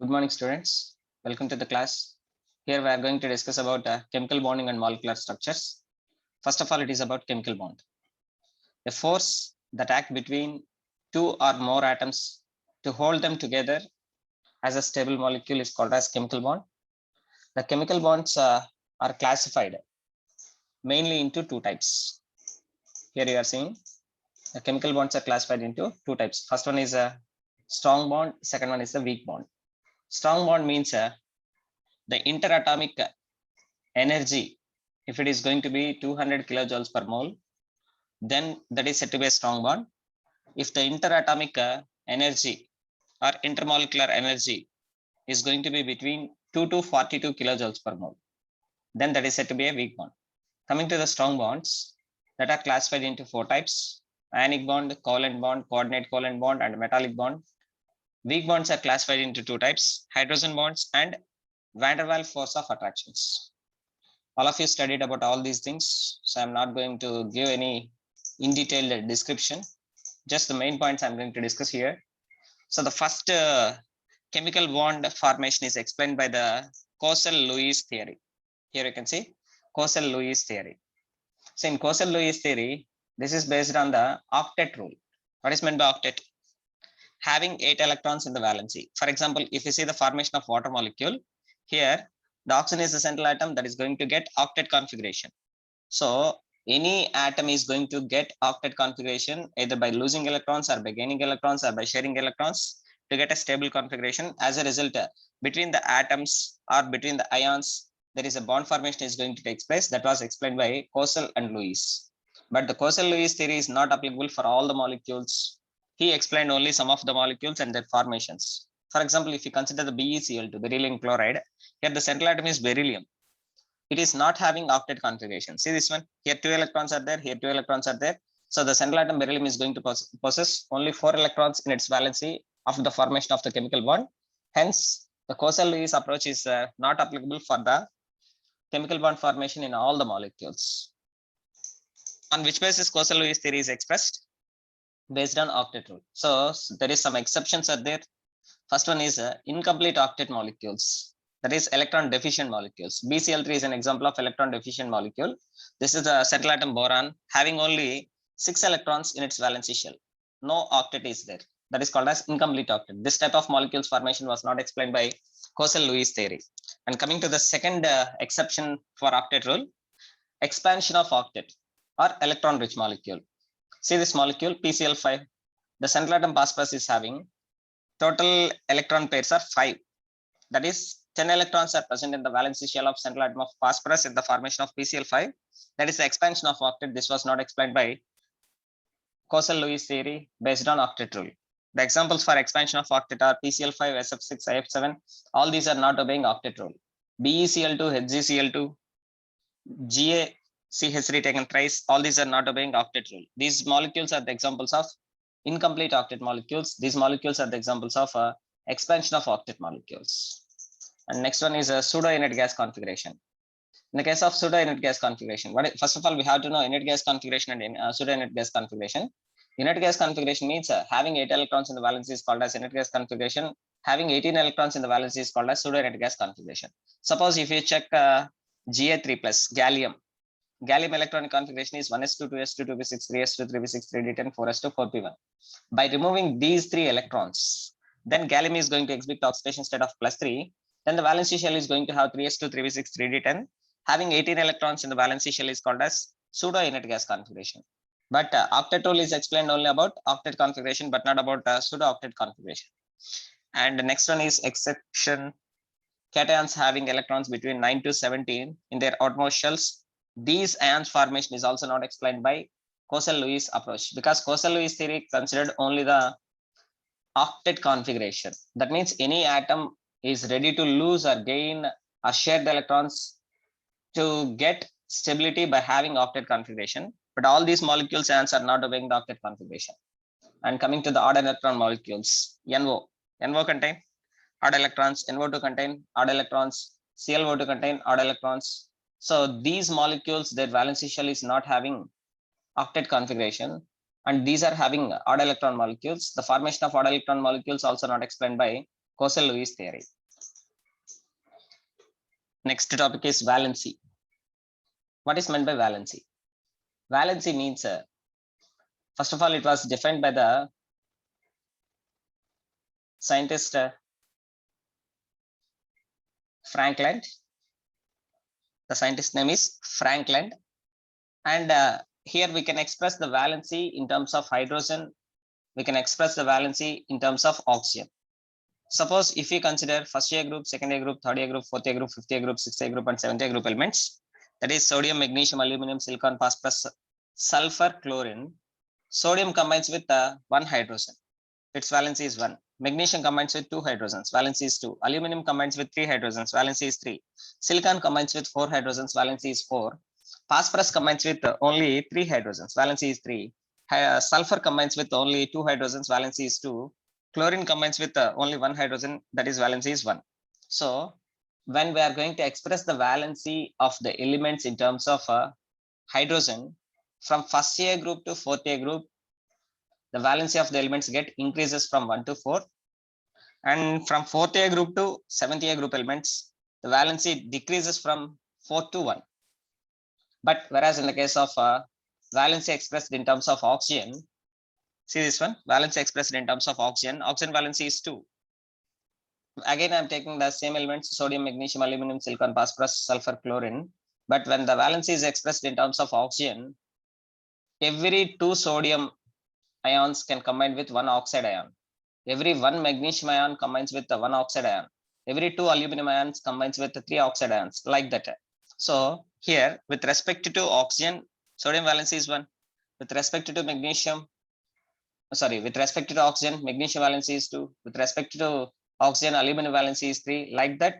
Good morning, students. Welcome to the class. Here we are going to discuss about chemical bonding and molecular structures. First of all, it is about chemical bond. A force that acts between two or more atoms to hold them together as a stable molecule is called as chemical bond. The chemical bonds are classified mainly into two types. Here you are seeing the chemical bonds are classified into two types. First one is a strong bond. Second one is a weak bond. Strong bond means the interatomic energy, if it is going to be 200 kilojoules per mole, then that is said to be a strong bond. If the interatomic energy or intermolecular energy is going to be between 2 to 42 kilojoules per mole, then that is said to be a weak bond. Coming to the strong bonds that are classified into four types: ionic bond, covalent bond, coordinate covalent bond, and metallic bond. Weak bonds are classified into two types: hydrogen bonds and van der Waals force of attractions. All of you studied about all these things, so I'm not going to give any in detailed description, just the main points I'm going to discuss here. So the first chemical bond formation is explained by the Coastal-Lewis theory. Here you can see Coastal-Lewis theory. So in Coastal-Lewis theory, this is based on the octet rule. What is meant by octet? Having 8 electrons in the valency. For example, if you see the formation of water molecule, here the oxygen is the central atom that is going to get octet configuration. So any atom is going to get octet configuration either by losing electrons or by gaining electrons or by sharing electrons to get a stable configuration. As a result, between the atoms or between the ions, there is a bond formation is going to take place. That was explained by Coastal and Lewis. But the Coastal-Lewis theory is not applicable for all the molecules. He explained only some of the molecules and their formations. For example, if you consider the BeCl2, beryllium chloride, here the central atom is beryllium. It is not having octet configuration. See this one, here 2 electrons are there, here 2 electrons are there. So the central atom beryllium is going to possess only 4 electrons in its valency of the formation of the chemical bond. Hence, the Coastal-Lewis approach is not applicable for the chemical bond formation in all the molecules. On which basis Coastal-Lewis theory is expressed? Based on octet rule. So there is some exceptions are there. First one is incomplete octet molecules, that is electron deficient molecules. BeCl3 is an example of electron deficient molecule. This is the central atom boron having only 6 electrons in its valency shell. No octet is there. That is called as incomplete octet. This type of molecules formation was not explained by Coastal-Lewis theory. And coming to the second exception for octet rule, expansion of octet or electron rich molecule. See this molecule PCl5. The central atom phosphorus is having total electron pairs are 5. That is 10 electrons are present in the valency shell of central atom of phosphorus in the formation of PCl5. That is the expansion of octet. This was not explained by Coastal-Lewis theory based on octet rule. The examples for expansion of octet are PCl5, SF6, IF7. All these are not obeying octet rule. BeCl2, HgCl2, GaCH3 taken thrice. All these are not obeying octet rule. These molecules are the examples of incomplete octet molecules. These molecules are the examples of expansion of octet molecules. And next one is a pseudo inert gas configuration. In the case of pseudo inert gas configuration, first of all, we have to know inert gas configuration and pseudo inert gas configuration. Inert gas configuration means having 8 electrons in the valence is called as inert gas configuration. Having 18 electrons in the valence is called as pseudo inert gas configuration. Suppose if you check Ga3 plus gallium electronic configuration is 1s2, 2s2, 2p6, 3s2, 3p6, 3d10, 4s2, 4p1. By removing these 3 electrons, then gallium is going to exhibit oxidation state of +3. Then the valency shell is going to have 3s2, 3p6, 3d10. Having 18 electrons in the valency shell is called as pseudo inert gas configuration. But octet rule is explained only about octet configuration, but not about pseudo octet configuration. And the next one is exception. Cations having electrons between 9 to 17 in their outermost shells. These ions formation is also not explained by Coastal-Lewis approach, because Coastal-Lewis theory considered only the octet configuration. That means any atom is ready to lose or gain or share the electrons to get stability by having octet configuration. But all these molecules ions are not obeying the octet configuration. And coming to the odd electron molecules, NO contain odd electrons, NO2 contain odd electrons, ClO2 contain odd electrons. So these molecules, their valency shell is not having octet configuration, and these are having odd electron molecules. The formation of odd electron molecules also not explained by Coastal-Lewis theory. Next topic is valency. What is meant by valency? Valency means, first of all, it was defined by the scientist Frank Land. The scientist name is Frank Land. And here we can express the valency in terms of hydrogen. We can express the valency in terms of oxygen. Suppose if we consider first A group, second A group, third A group, fourth A group, fifth A group, sixth A group, and seventh A group elements, that is sodium, magnesium, aluminum, silicon, phosphorus, sulfur, chlorine. Sodium combines with one hydrogen. Its valency is 1. Magnesium combines with 2 hydrogens, valency is 2. Aluminum combines with 3 hydrogens, valency is 3. Silicon combines with 4 hydrogens, valency is 4. Phosphorus combines with only 3 hydrogens, valency is 3. Sulfur combines with only 2 hydrogens, valency is 2. Chlorine combines with only 1 hydrogen, that is valency is 1. So when we are going to express the valency of the elements in terms of hydrogen, from first A group to fourth A group, the valency of the elements get increases from 1 to 4. And from fourth A group to seventh A group elements, the valency decreases from 4 to 1. But whereas in the case of valency expressed in terms of oxygen, see this one, valency expressed in terms of oxygen valency is 2. Again, I'm taking the same elements, sodium, magnesium, aluminum, silicon, phosphorus, sulfur, chlorine. But when the valency is expressed in terms of oxygen, every 2 sodium ions can combine with 1 oxide ion. Every 1 magnesium ion combines with 1 oxide ion. Every 2 aluminum ions combines with 3 oxide ions, like that. So here, with respect to oxygen, sodium valency is 1. With respect to magnesium, with respect to oxygen, magnesium valency is 2. With respect to oxygen, aluminum valency is 3. Like that,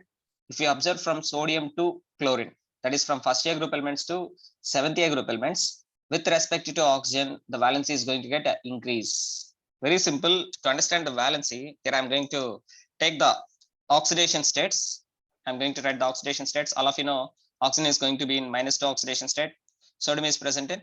if you observe from sodium to chlorine, that is from first A group elements to seventh A group elements, with respect to oxygen, the valency is going to get an increase. Very simple. To understand the valency, here I'm going to take the oxidation states. I'm going to write the oxidation states. All of you know oxygen is going to be in -2 oxidation state. Sodium is present in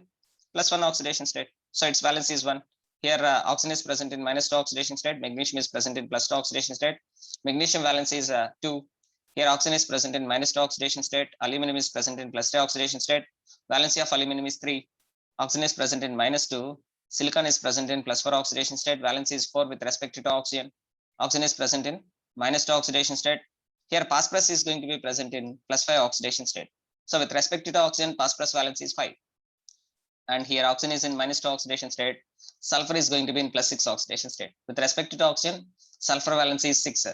+1 oxidation state. So its valency is 1. Here oxygen is present in -2 oxidation state. Magnesium is present in +2 oxidation state. Magnesium valency is 2. Here oxygen is present in -2 oxidation state. Aluminum is present in +3 oxidation state. Valency of aluminum is 3. Oxygen is present in -2. Silicon is present in +4 oxidation state. Valency is 4 with respect to oxygen. Oxygen is present in -2 oxidation state. Here phosphorus is going to be present in +5 oxidation state. So with respect to oxygen, phosphorus valency is 5. And here oxygen is in -2 oxidation state. Sulfur is going to be in +6 oxidation state. With respect to oxygen, sulfur valency is 6.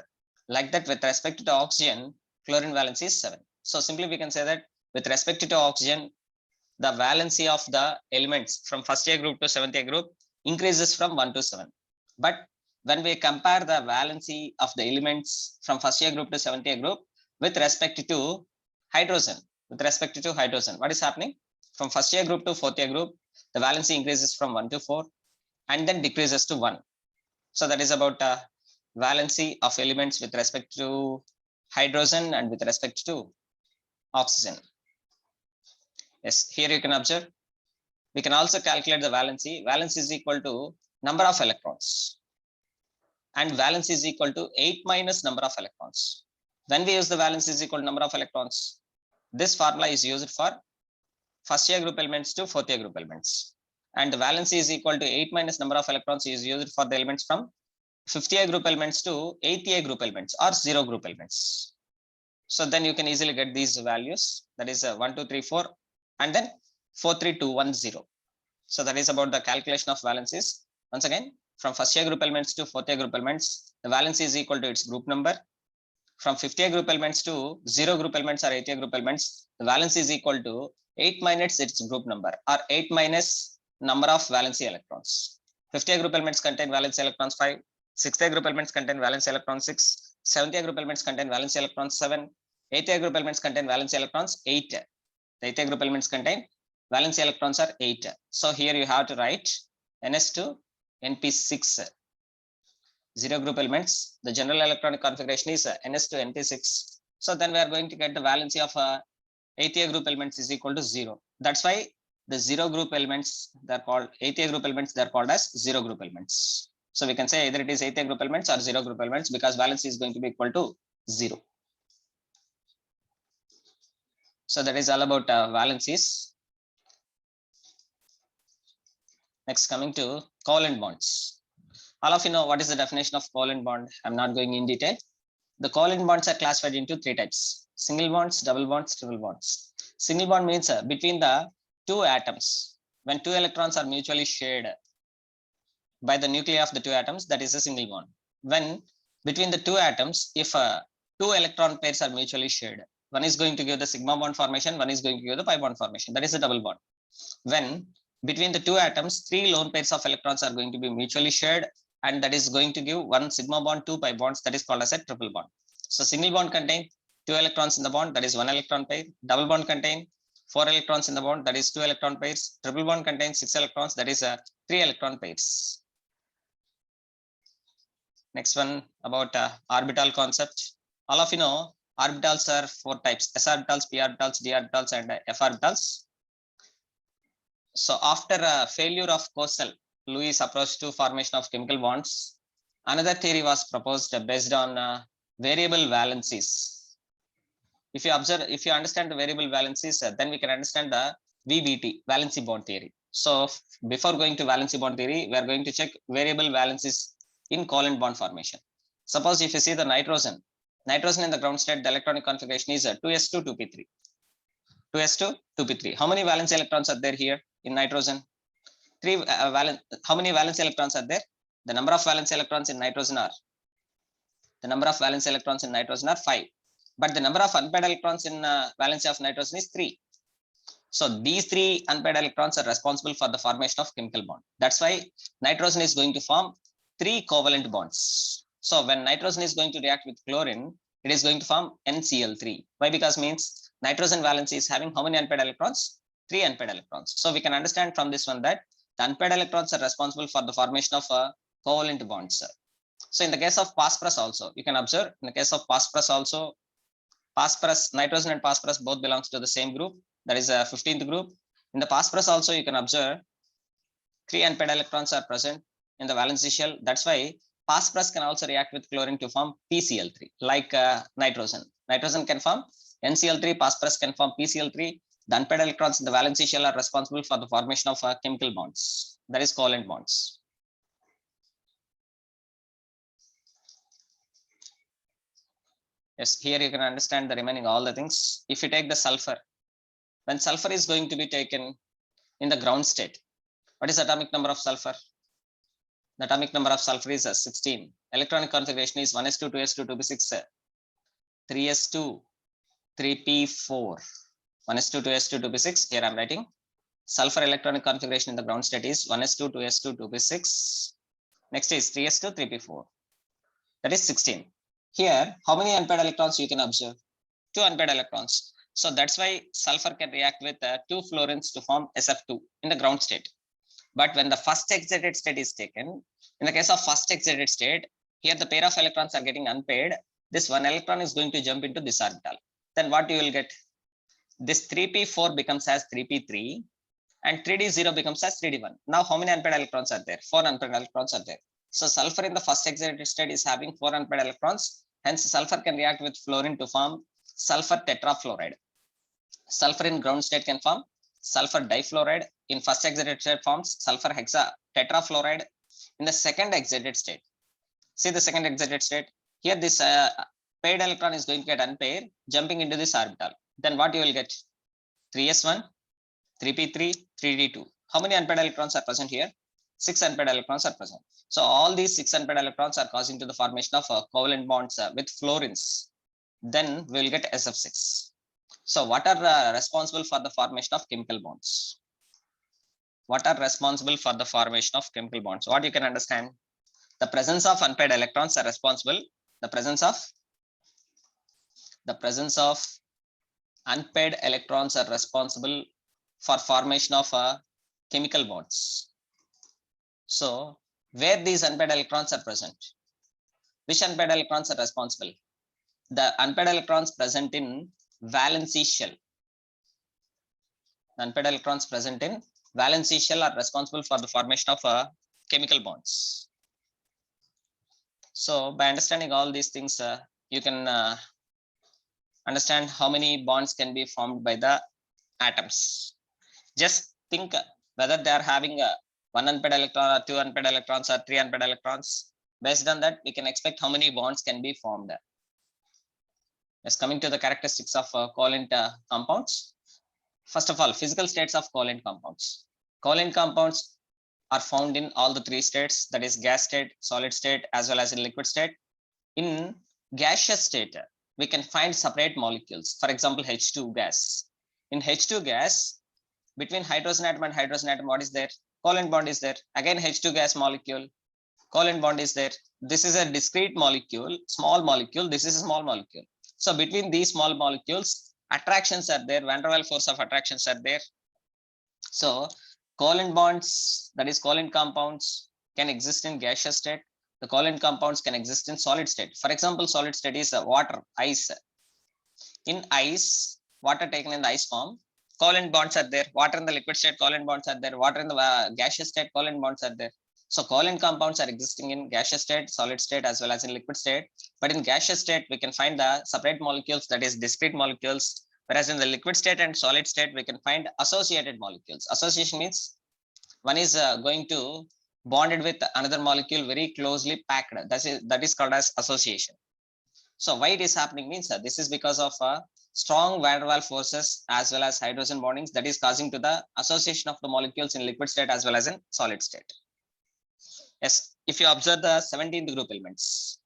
Like that, with respect to oxygen, chlorine valency is 7. So simply we can say that with respect to oxygen, the valency of the elements from first A group to seventh A group increases from 1 to 7. But when we compare the valency of the elements from first A group to seventh A group with respect to hydrogen, what is happening? From first A group to fourth A group, the valency increases from 1 to 4 and then decreases to 1. So that is about valency of elements with respect to hydrogen and with respect to oxygen. Yes, here you can observe. We can also calculate the valency. Valence is equal to number of electrons. And valence is equal to 8 minus number of electrons. When we use the valence is equal to number of electrons, this formula is used for first A group elements to fourth A group elements. And the valency is equal to 8 minus number of electrons is used for the elements from 50 A group elements to 80 A group elements or 0 group elements. So then you can easily get these values. That is 1, 2, 3, 4 and then 4, 3, 2, 1, 0. So that is about the calculation of valencies. Once again, from first A group elements to fourth A group elements, the valency is equal to its group number. From 50 A group elements to 0 group elements or 80 A group elements, the valency is equal to 8 minus its group number or 8 minus number of valency electrons. 50 A group elements contain valency electrons 5. 6th A group elements contain valency electrons 6. 7th A group elements contain valency electrons 7. 8th A group elements contain valency electrons 8. The 8th A group elements contain valency electrons are 8. So here you have to write NS2 NP6. 0 group elements, the general electronic configuration is NS2 NP6. So then we are going to get the valency of 8th A group elements is equal to 0. That's why the 0 group elements, they're called 8th A group elements, they're called as 0 group elements. So we can say either it is 8th group elements or 0 group elements because valence is going to be equal to 0. So that is all about valencies. Next, coming to covalent bonds. All of you know what is the definition of covalent bond. I'm not going in detail. The covalent bonds are classified into 3 types: single bonds, double bonds, triple bonds. Single bond means between the two atoms. When two electrons are mutually shared by the nuclei of the two atoms, that is a single bond. When between the two atoms, if two electron pairs are mutually shared, one is going to give the sigma bond formation, one is going to give the pi bond formation. That is a double bond. When between the two atoms, 3 lone pairs of electrons are going to be mutually shared, and that is going to give one sigma bond, 2 pi bonds. That is called as a triple bond. So single bond contain 2 electrons in the bond, that is 1 electron pair. Double bond contain 4 electrons in the bond, that is 2 electron pairs. Triple bond contains 6 electrons, that is 3 electron pairs. Next one about orbital concept. All of you know orbitals are 4 types: s orbitals, p orbitals, d orbitals, and f orbitals. So after a failure of Coastal-Lewis approach to formation of chemical bonds, another theory was proposed based on variable valencies. If you observe, if you understand the variable valencies, then we can understand the VBT, valency bond theory. So before going to valency bond theory, we are going to check variable valencies in covalent bond formation. Suppose if you see the nitrogen in the ground state, the electronic configuration is 2s2 2p3. 2s2 2p3. How many valence electrons are there here in nitrogen? 3 how many valence electrons are there? The number of valence electrons in nitrogen are 5, but the number of unpaired electrons in valency of nitrogen is 3. So these 3 unpaired electrons are responsible for the formation of chemical bond. That's why nitrogen is going to form 3 covalent bonds. So when nitrogen is going to react with chlorine, it is going to form NCl3. Why? Because means nitrogen valency is having how many unpaired electrons? 3 unpaired electrons. So we can understand from this one that the unpaired electrons are responsible for the formation of covalent bonds. So in the case of phosphorus also, you can observe in the case of phosphorus also, phosphorus, nitrogen and phosphorus both belongs to the same group. That is a 15th group. In the phosphorus also, you can observe 3 unpaired electrons are present in the valency shell. That's why phosphorus can also react with chlorine to form PCl3, like nitrogen. Nitrogen can form NCl3, phosphorus can form PCl3. The unpaired electrons in the valency shell are responsible for the formation of chemical bonds. That is covalent bonds. Yes, here you can understand the remaining all the things. If you take the sulfur, when sulfur is going to be taken in the ground state, what is the atomic number of sulfur? The atomic number of sulfur is 16. Electronic configuration is 1s2, 2s2, 2p6, 3s2, 3p4, 1s2, 2s2, 2p6. Here I'm writing sulfur electronic configuration in the ground state is 1s2, 2s2, 2p6. Next is 3s2, 3p4. That is 16. Here, how many unpaired electrons you can observe? 2 unpaired electrons. So that's why sulfur can react with 2 fluorines to form SF2 in the ground state. But when the first excited state is taken, in the case of first excited state, here the pair of electrons are getting unpaired. This one electron is going to jump into this orbital. Then what you will get? This 3p4 becomes as 3p3 and 3d0 becomes as 3d1. Now how many unpaired electrons are there? 4 unpaired electrons are there. So sulfur in the first excited state is having 4 unpaired electrons. Hence sulfur can react with fluorine to form sulfur tetrafluoride. Sulfur in ground state can form sulfur difluoride. In first excited state forms sulfur hexa tetrafluoride. In the second excited state, see the second excited state, here this paired electron is going to get unpaired, jumping into this orbital. Then what you will get? 3s1, 3p3, 3d2. How many unpaired electrons are present here? 6 unpaired electrons are present. So all these 6 unpaired electrons are causing to the formation of covalent bonds with fluorines. Then we will get SF6. So what are responsible for the formation of chemical bonds? What are responsible for the formation of chemical bonds? What you can understand? The presence of unpaired electrons are responsible. The presence of unpaired electrons are responsible for formation of chemical bonds. So where these unpaired electrons are present, which unpaired electrons are responsible? The unpaired electrons present in valency shell. The unpaired electrons present in valency shell are responsible for the formation of chemical bonds. So by understanding all these things, you can understand how many bonds can be formed by the atoms. Just think whether they are having a one unpaired electron or two unpaired electrons or three unpaired electrons. Based on that, we can expect how many bonds can be formed. Yes, coming to the characteristics of covalent compounds. First of all, physical states of covalent compounds. Covalent compounds are found in all the three states, that is gas state, solid state, as well as in liquid state. In gaseous state, we can find separate molecules. For example, H2 gas. In H2 gas, between hydrogen atom and hydrogen atom, what is there? Covalent bond is there. Again, H2 gas molecule, covalent bond is there. This is a discrete molecule, small molecule. This is a small molecule. So between these small molecules, attractions are there. Van der Waals force of attractions are there. So covalent bonds, that is covalent compounds, can exist in gaseous state. The covalent compounds can exist in solid state. For example, solid state is water, ice. In ice, water taken in the ice form, covalent bonds are there. Water in the liquid state, covalent bonds are there. Water in the gaseous state, covalent bonds are there. So covalent compounds are existing in gaseous state, solid state, as well as in liquid state. But in gaseous state, we can find the separate molecules, that is discrete molecules. Whereas in the liquid state and solid state, we can find associated molecules. Association means one is going to bonded with another molecule very closely packed. That is called as association. So why it is happening means this is because of strong van der Waals forces as well as hydrogen bondings that is causing to the association of the molecules in liquid state as well as in solid state. Yes, if you observe the 17th group elements,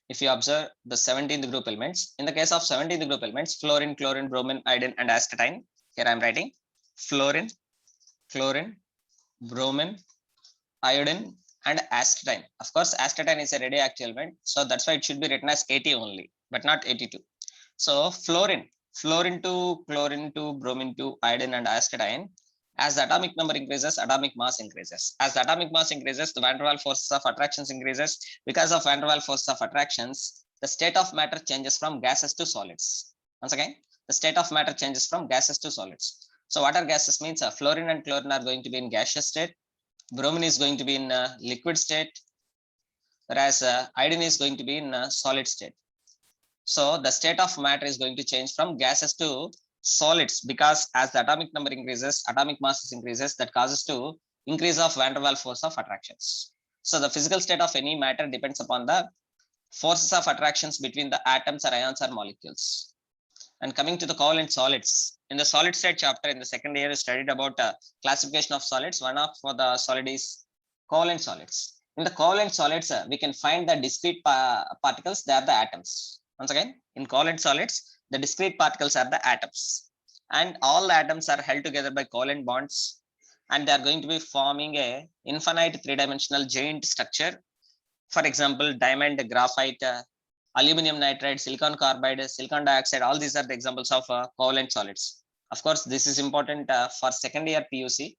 if you observe the 17th group elements, in the case of 17th group elements, fluorine, chlorine, bromine, iodine, and astatine. Here I am writing fluorine, chlorine, bromine, iodine, and astatine. Of course, astatine is a radioactive element, so that's why it should be written as 80 only, but not 82. So fluorine, fluorine to chlorine to bromine to iodine and astatine. As the atomic number increases, atomic mass increases. As the atomic mass increases, the van der Waals forces of attractions increases. Because of van der Waals forces of attractions, the state of matter changes from gases to solids. Once again, the state of matter changes from gases to solids. So what are gases means? Fluorine and chlorine are going to be in gaseous state. Bromine is going to be in liquid state, whereas iodine is going to be in solid state. So the state of matter is going to change from gases to solids, because as the atomic number increases, atomic mass increases, that causes to increase of van der Waals force of attractions. So the physical state of any matter depends upon the forces of attractions between the atoms or ions or molecules. And coming to the covalent solids, in the solid state chapter in the second year, you studied about classification of solids. One of for the solid is covalent solids. In the covalent solids, we can find the discrete particles, they are the atoms. Once again, in covalent solids, the discrete particles are the atoms, and all the atoms are held together by covalent bonds, and they are going to be forming a infinite three-dimensional giant structure. For example, diamond, graphite, aluminum nitride, silicon carbide, silicon dioxide, all these are the examples of covalent solids. Of course, this is important for second year PUC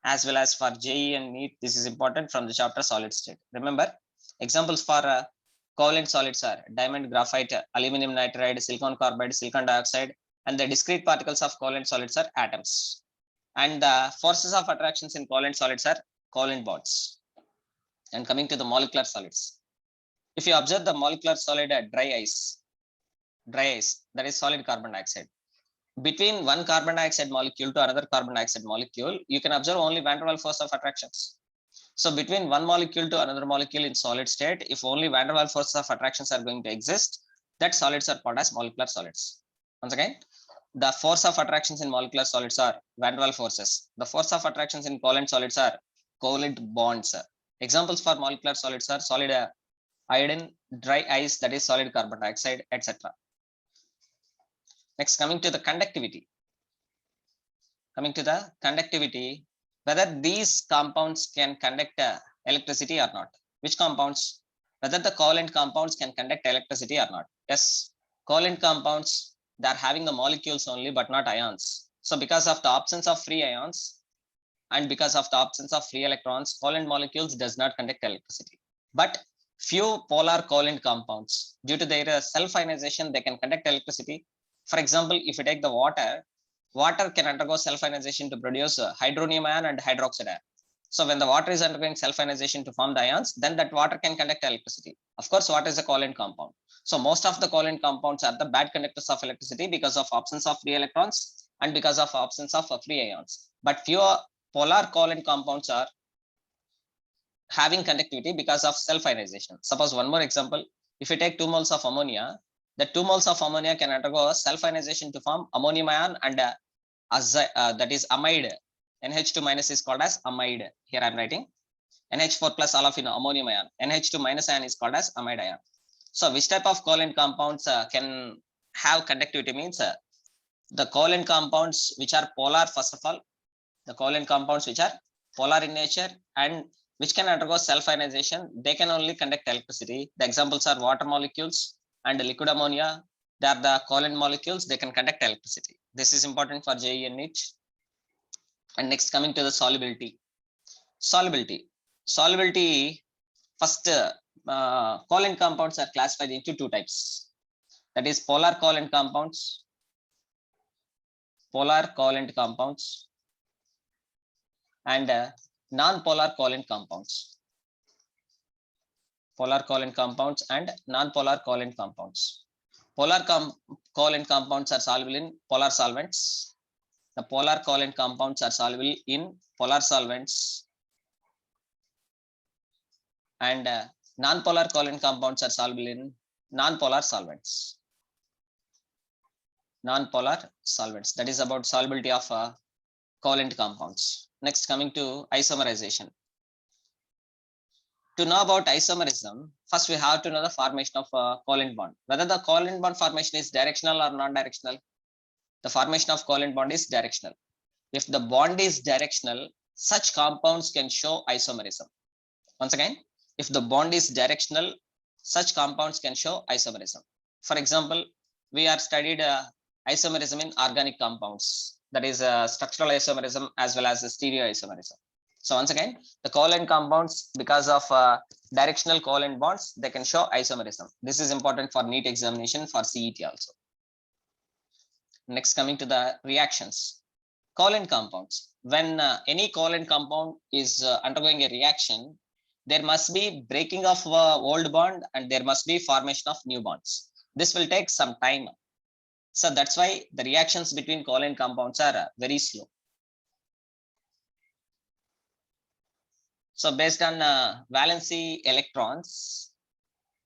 as well as for JEE and NEET. This is important from the chapter solid state. Remember, examples for covalent solids are diamond, graphite, aluminum nitride, silicon carbide, silicon dioxide, and the discrete particles of covalent solids are atoms. And the forces of attractions in covalent solids are covalent bonds. And coming to the molecular solids, if you observe the molecular solid dry ice, that is solid carbon dioxide. Between one carbon dioxide molecule to another carbon dioxide molecule, you can observe only van der Waals force of attractions. So between one molecule to another molecule in solid state, if only van der Waals forces of attractions are going to exist, that solids are called as molecular solids. Once again, the force of attractions in molecular solids are van der Waals forces. The force of attractions in covalent solids are covalent bonds. Examples for molecular solids are solid iodine, dry ice, that is solid carbon dioxide, etc. Next, coming to the conductivity. Whether these compounds can conduct electricity or not. Which compounds? Whether the covalent compounds can conduct electricity or not. Yes, covalent compounds, they are having the molecules only but not ions. So because of the absence of free ions and because of the absence of free electrons, covalent molecules does not conduct electricity. But few polar covalent compounds, due to their self-ionization, they can conduct electricity. For example, if you take the water can undergo self-ionization to produce hydronium ion and hydroxide ion. So when the water is undergoing self-ionization to form the ions, then that water can conduct electricity. Of course, water is a covalent compound. So most of the covalent compounds are the bad conductors of electricity because of absence of free electrons and because of absence of free ions. But few polar covalent compounds are having conductivity because of self-ionization. Suppose one more example, if you take 2 moles of ammonia, the 2 moles of ammonia can undergo self-ionization to form ammonium ion and that is amide. NH2 minus is called as amide. Here I am writing NH4 plus, all of you know, ammonium ion. NH2 minus ion is called as amide ion. So which type of covalent compounds can have conductivity means the covalent compounds which are polar, first of all, the covalent compounds which are polar in nature and which can undergo self-ionization, they can only conduct electricity. The examples are water molecules and liquid ammonia. They are the covalent molecules, they can conduct electricity. This is important for JEE and NEET. And next, coming to the solubility. Solubility, first, covalent compounds are classified into 2 types. That is polar covalent compounds and non-polar covalent compounds. Polar covalent compounds and non-polar covalent compounds. Polar covalent compounds are soluble in polar solvents. The polar covalent compounds are soluble in polar solvents, and non-polar covalent compounds are soluble in non-polar solvents. That is about solubility of covalent compounds. Next, coming to isomerization. To know about isomerism, first we have to know the formation of a covalent bond. Whether the covalent bond formation is directional or non-directional. The formation of covalent bond is directional. If the bond is directional, such compounds can show isomerism. Once again, if the bond is directional, such compounds can show isomerism. For example, we are studied isomerism in organic compounds. That is structural isomerism as well as stereoisomerism. So once again, the covalent compounds, because of directional covalent bonds, they can show isomerism. This is important for NEET examination, for CET also. Next, coming to the reactions. Covalent compounds. When any covalent compound is undergoing a reaction, there must be breaking of old bond and there must be formation of new bonds. This will take some time. So that's why the reactions between covalent compounds are very slow. So based on valency electrons,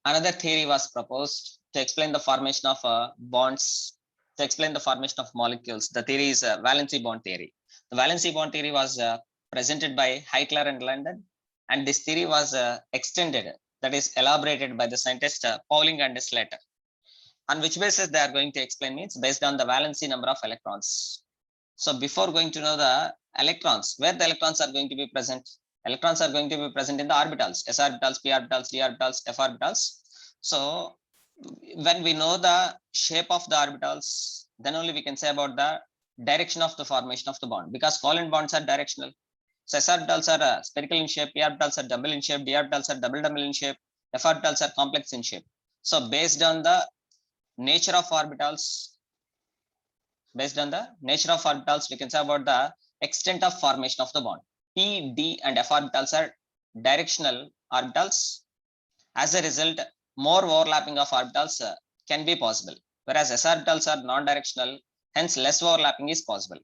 another theory was proposed to explain the formation of bonds, to explain the formation of molecules. The theory is valency bond theory. The valency bond theory was presented by Heitler and London, and this theory was extended, that is elaborated by the scientist Pauling and Slater. On which basis they are going to explain means based on the valency number of electrons. So before going to know the electrons, where the electrons are going to be present, electrons are going to be present in the orbitals, s orbitals, p orbitals, d orbitals, f orbitals. So when we know the shape of the orbitals, then only we can say about the direction of the formation of the bond, because covalent bonds are directional. So s orbitals are spherical in shape, p orbitals are double in shape, d orbitals are double in shape, f orbitals are complex in shape. So based on the nature of orbitals, we can say about the extent of formation of the bond. P, D, and F orbitals are directional orbitals. As a result, more overlapping of orbitals can be possible, whereas s orbitals are non-directional, hence less overlapping is possible.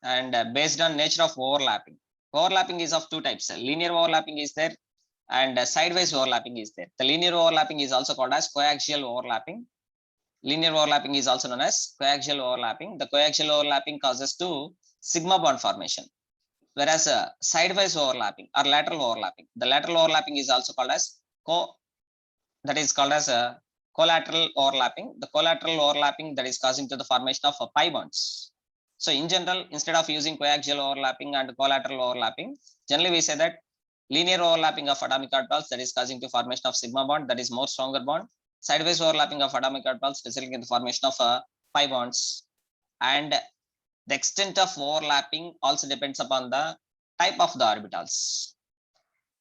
And based on nature of overlapping is of 2 types. Linear overlapping is there and sideways overlapping is there. The linear overlapping is also called as coaxial overlapping. Linear overlapping is also known as coaxial overlapping. The coaxial overlapping causes to sigma bond formation, whereas sideways overlapping or lateral overlapping, the lateral overlapping is also called as collateral overlapping. The collateral overlapping that is causing to the formation of pi bonds. So in general, instead of using coaxial overlapping and collateral overlapping, generally we say that linear overlapping of atomic orbitals that is causing to formation of sigma bond, that is more stronger bond. Sideways overlapping of atomic orbitals resulting in the formation of pi bonds. And the extent of overlapping also depends upon the type of the orbitals.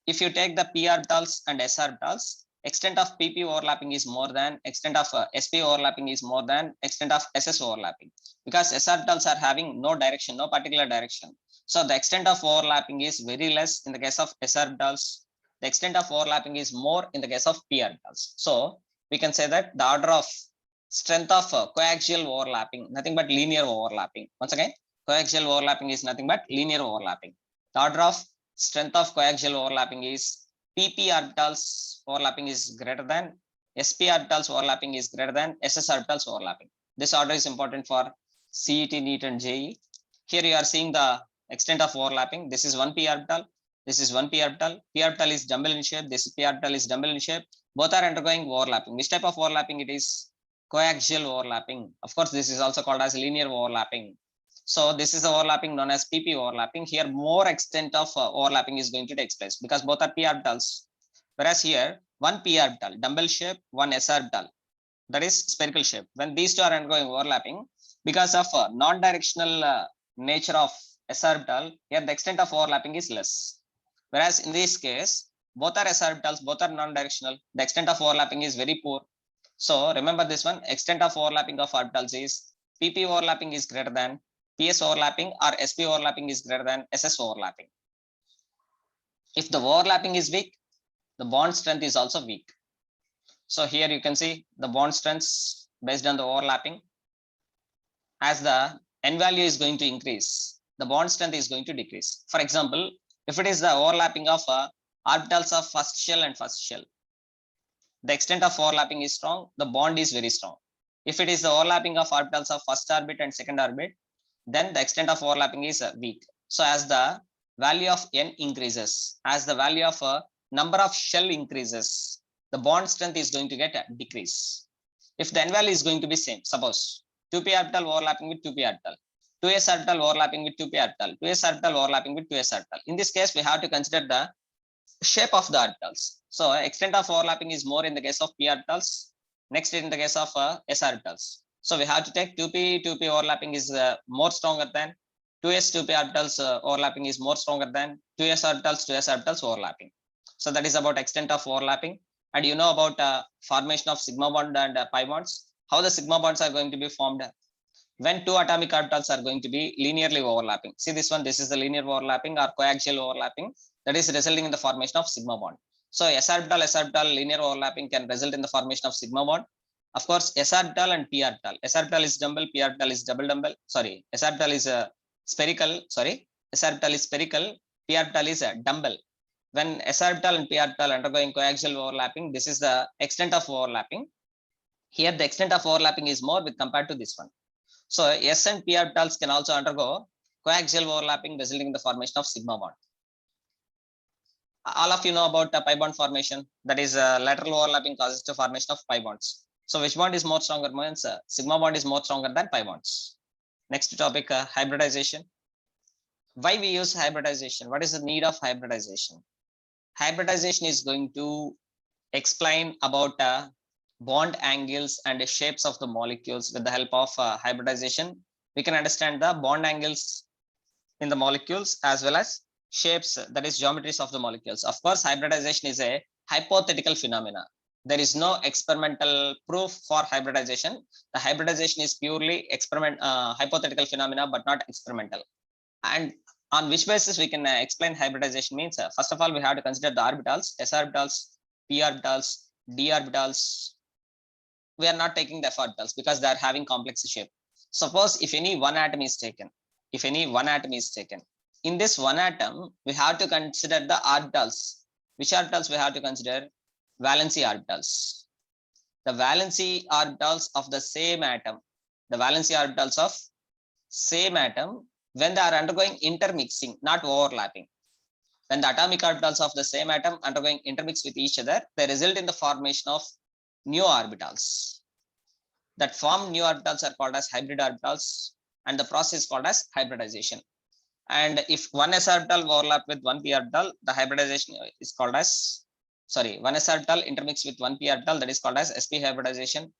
If you take the p orbitals and s orbitals, extent of pp overlapping is more than extent of sp overlapping is more than extent of ss overlapping, because s orbitals are having no direction, no particular direction. So the extent of overlapping is very less in the case of s orbitals. The extent of overlapping is more in the case of p orbitals. So we can say that the order of strength of coaxial overlapping, nothing but linear overlapping. Once again, coaxial overlapping is nothing but linear overlapping. The order of strength of coaxial overlapping is pp orbitals overlapping is greater than sp orbitals overlapping is greater than ss orbitals overlapping. This order is important for CET, NEET and JEE. Here you are seeing the extent of overlapping. This is one p orbital, this is one p orbital. P orbital is dumbbell in shape, this p orbital is dumbbell in shape. Both are undergoing overlapping. Which type of overlapping it is? Coaxial overlapping. Of course, this is also called as linear overlapping. So this is the overlapping known as pp overlapping. Here more extent of overlapping is going to take place because both are p orbitals. Whereas here one p orbital dumbbell shape, one s orbital that is spherical shape. When these two are undergoing overlapping, because of non-directional nature of s orbital, here the extent of overlapping is less. Whereas in this case, both are s orbitals, both are non-directional. The extent of overlapping is very poor. So remember this one, extent of overlapping of orbitals is pp overlapping is greater than ps overlapping or sp overlapping is greater than ss overlapping. If the overlapping is weak, the bond strength is also weak. So here you can see the bond strengths based on the overlapping. As the n value is going to increase, the bond strength is going to decrease. For example, if it is the overlapping of orbitals of first shell and first shell, the extent of overlapping is strong, the bond is very strong. If it is the overlapping of orbitals of first orbit and second orbit, then the extent of overlapping is weak. So as the value of n increases, as the value of number of shell increases, the bond strength is going to get a decrease. If the n value is going to be same, suppose 2p orbital overlapping with 2p orbital, 2s orbital overlapping with 2p orbital, 2s orbital overlapping with 2s orbital. In this case, we have to consider the shape of the orbitals. So extent of overlapping is more in the case of p orbitals, next in the case of s orbitals. So we have to take 2p overlapping is more stronger than 2s 2p orbitals overlapping is more stronger than 2s orbitals 2s orbitals overlapping. So that is about extent of overlapping. And you know about formation of sigma bond and pi bonds. How the sigma bonds are going to be formed when two atomic orbitals are going to be linearly overlapping. See this one, this is the linear overlapping or coaxial overlapping that is resulting in the formation of sigma bond. So s orbital linear overlapping can result in the formation of sigma bond. Of course, s orbital and p orbital. S orbital is dumbbell, p orbital is double dumbbell. Sorry, s orbital is spherical. Sorry, s orbital is spherical, p orbital is a dumbbell. When s orbital and p orbital undergoing coaxial overlapping, this is the extent of overlapping. Here the extent of overlapping is more with compared to this one. So s and p orbitals can also undergo coaxial overlapping, resulting in the formation of sigma bond. All of you know about pi bond formation, that is lateral overlapping causes the formation of pi bonds. So which bond is more stronger? Means sigma bond is more stronger than pi bonds. Next topic, hybridization. Why we use hybridization? What is the need of hybridization? Hybridization is going to explain about bond angles and the shapes of the molecules. With the help of hybridization, we can understand the bond angles in the molecules as well as shapes, that is geometries of the molecules. Of course, hybridization is a hypothetical phenomena. There is no experimental proof for hybridization. The hybridization is purely hypothetical phenomena, but not experimental. And on which basis we can explain hybridization means, first of all, we have to consider the orbitals, s orbitals, p orbitals, d orbitals. We are not taking the f orbitals because they are having complex shape. Suppose if any one atom is taken, in this one atom, we have to consider the orbitals. Which orbitals we have to consider? Valency orbitals. The valency orbitals of the same atom, the valency orbitals of same atom, when they are undergoing intermixing, not overlapping. When the atomic orbitals of the same atom undergoing intermix with each other, they result in the formation of new orbitals. That formed new orbitals are called as hybrid orbitals, and the process is called as hybridization. And if one s orbital overlap with one p orbital, the hybridization is called as, sorry, one s orbital intermix with one p orbital, that is called as sp hybridization.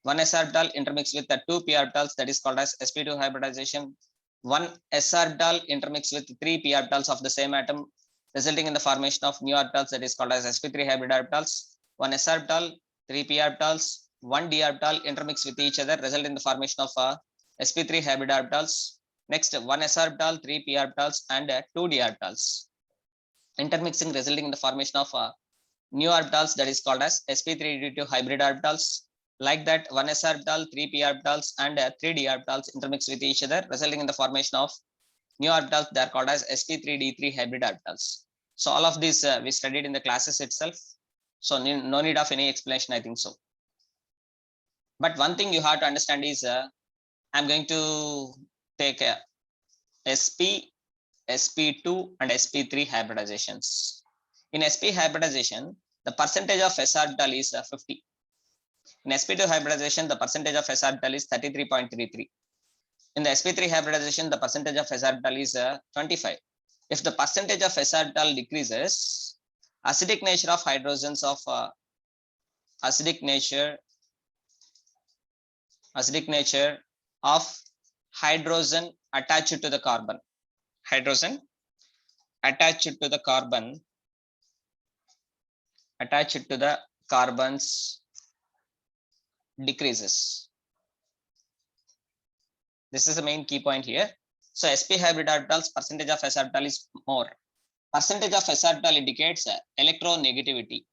One s orbital intermix with the two p orbitals, that is called as sp2 hybridization. One s orbital intermix with three p orbitals of the same atom, resulting in the formation of new orbitals, that is called as sp3 hybrid orbitals. one s orbital, 3 p orbitals, 1 d orbital intermix with each other, result in the formation of sp3 hybrid orbitals. Next, 1 s orbital, 3 p orbitals, and 2 d orbitals intermixing, resulting in the formation of new orbitals, that is called as sp3d2 hybrid orbitals. Like that, 1 s orbital, 3 p orbitals, and 3 d orbitals intermix with each other, resulting in the formation of new orbitals, they are called as sp3d3 hybrid orbitals. So all of these we studied in the classes itself, so no need of any explanation, I think so. But one thing you have to understand is I'm going to take sp, sp2, and sp3 hybridizations. In sp hybridization, the percentage of s orbital is 50. In sp2 hybridization, the percentage of s orbital is 33.33. In the sp3 hybridization, the percentage of s orbital is 25. If the percentage of s orbital decreases, acidic nature of hydrogens of acidic nature of hydrogen attached to the carbon, hydrogen attached to the carbons decreases. This is the main key point here. So sp hybrid orbitals percentage of s orbital is more. Percentage of s orbital indicates electronegativity.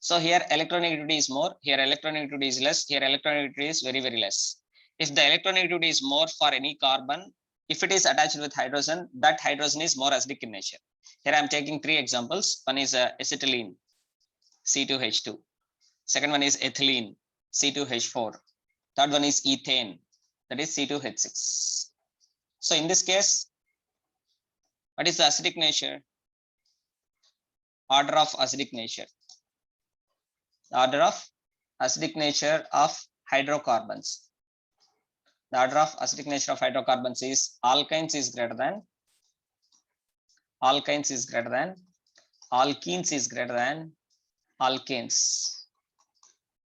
So here electronegativity is more, here electronegativity is less, here electronegativity is very, very less. If the electronegativity is more for any carbon, if it is attached with hydrogen, that hydrogen is more acidic in nature. Here I am taking 3 examples. One is acetylene, C2H2. Second one is ethylene, C2H4. Third one is ethane, that is C2H6. So in this case, what is the acidic nature? Order of acidic nature. The order of acidic nature of hydrocarbons. The order of acidic nature of hydrocarbons is alkenes is greater than alkenes is greater than alkenes is greater than alkanes.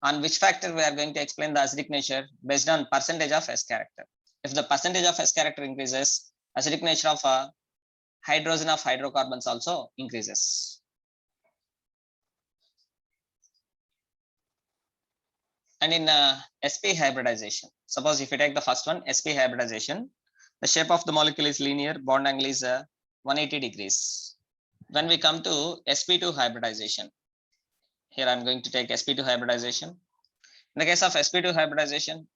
On which factor we are going to explain the acidic nature? Based on percentage of S character. If the percentage of S character increases, acidic nature of hydrogen of hydrocarbons also increases. And in sp hybridization, suppose if you take the first one, sp hybridization, the shape of the molecule is linear, bond angle is 180 degrees. When we come to sp2 hybridization, here I'm going to take sp2 hybridization. In the case of sp2 hybridization,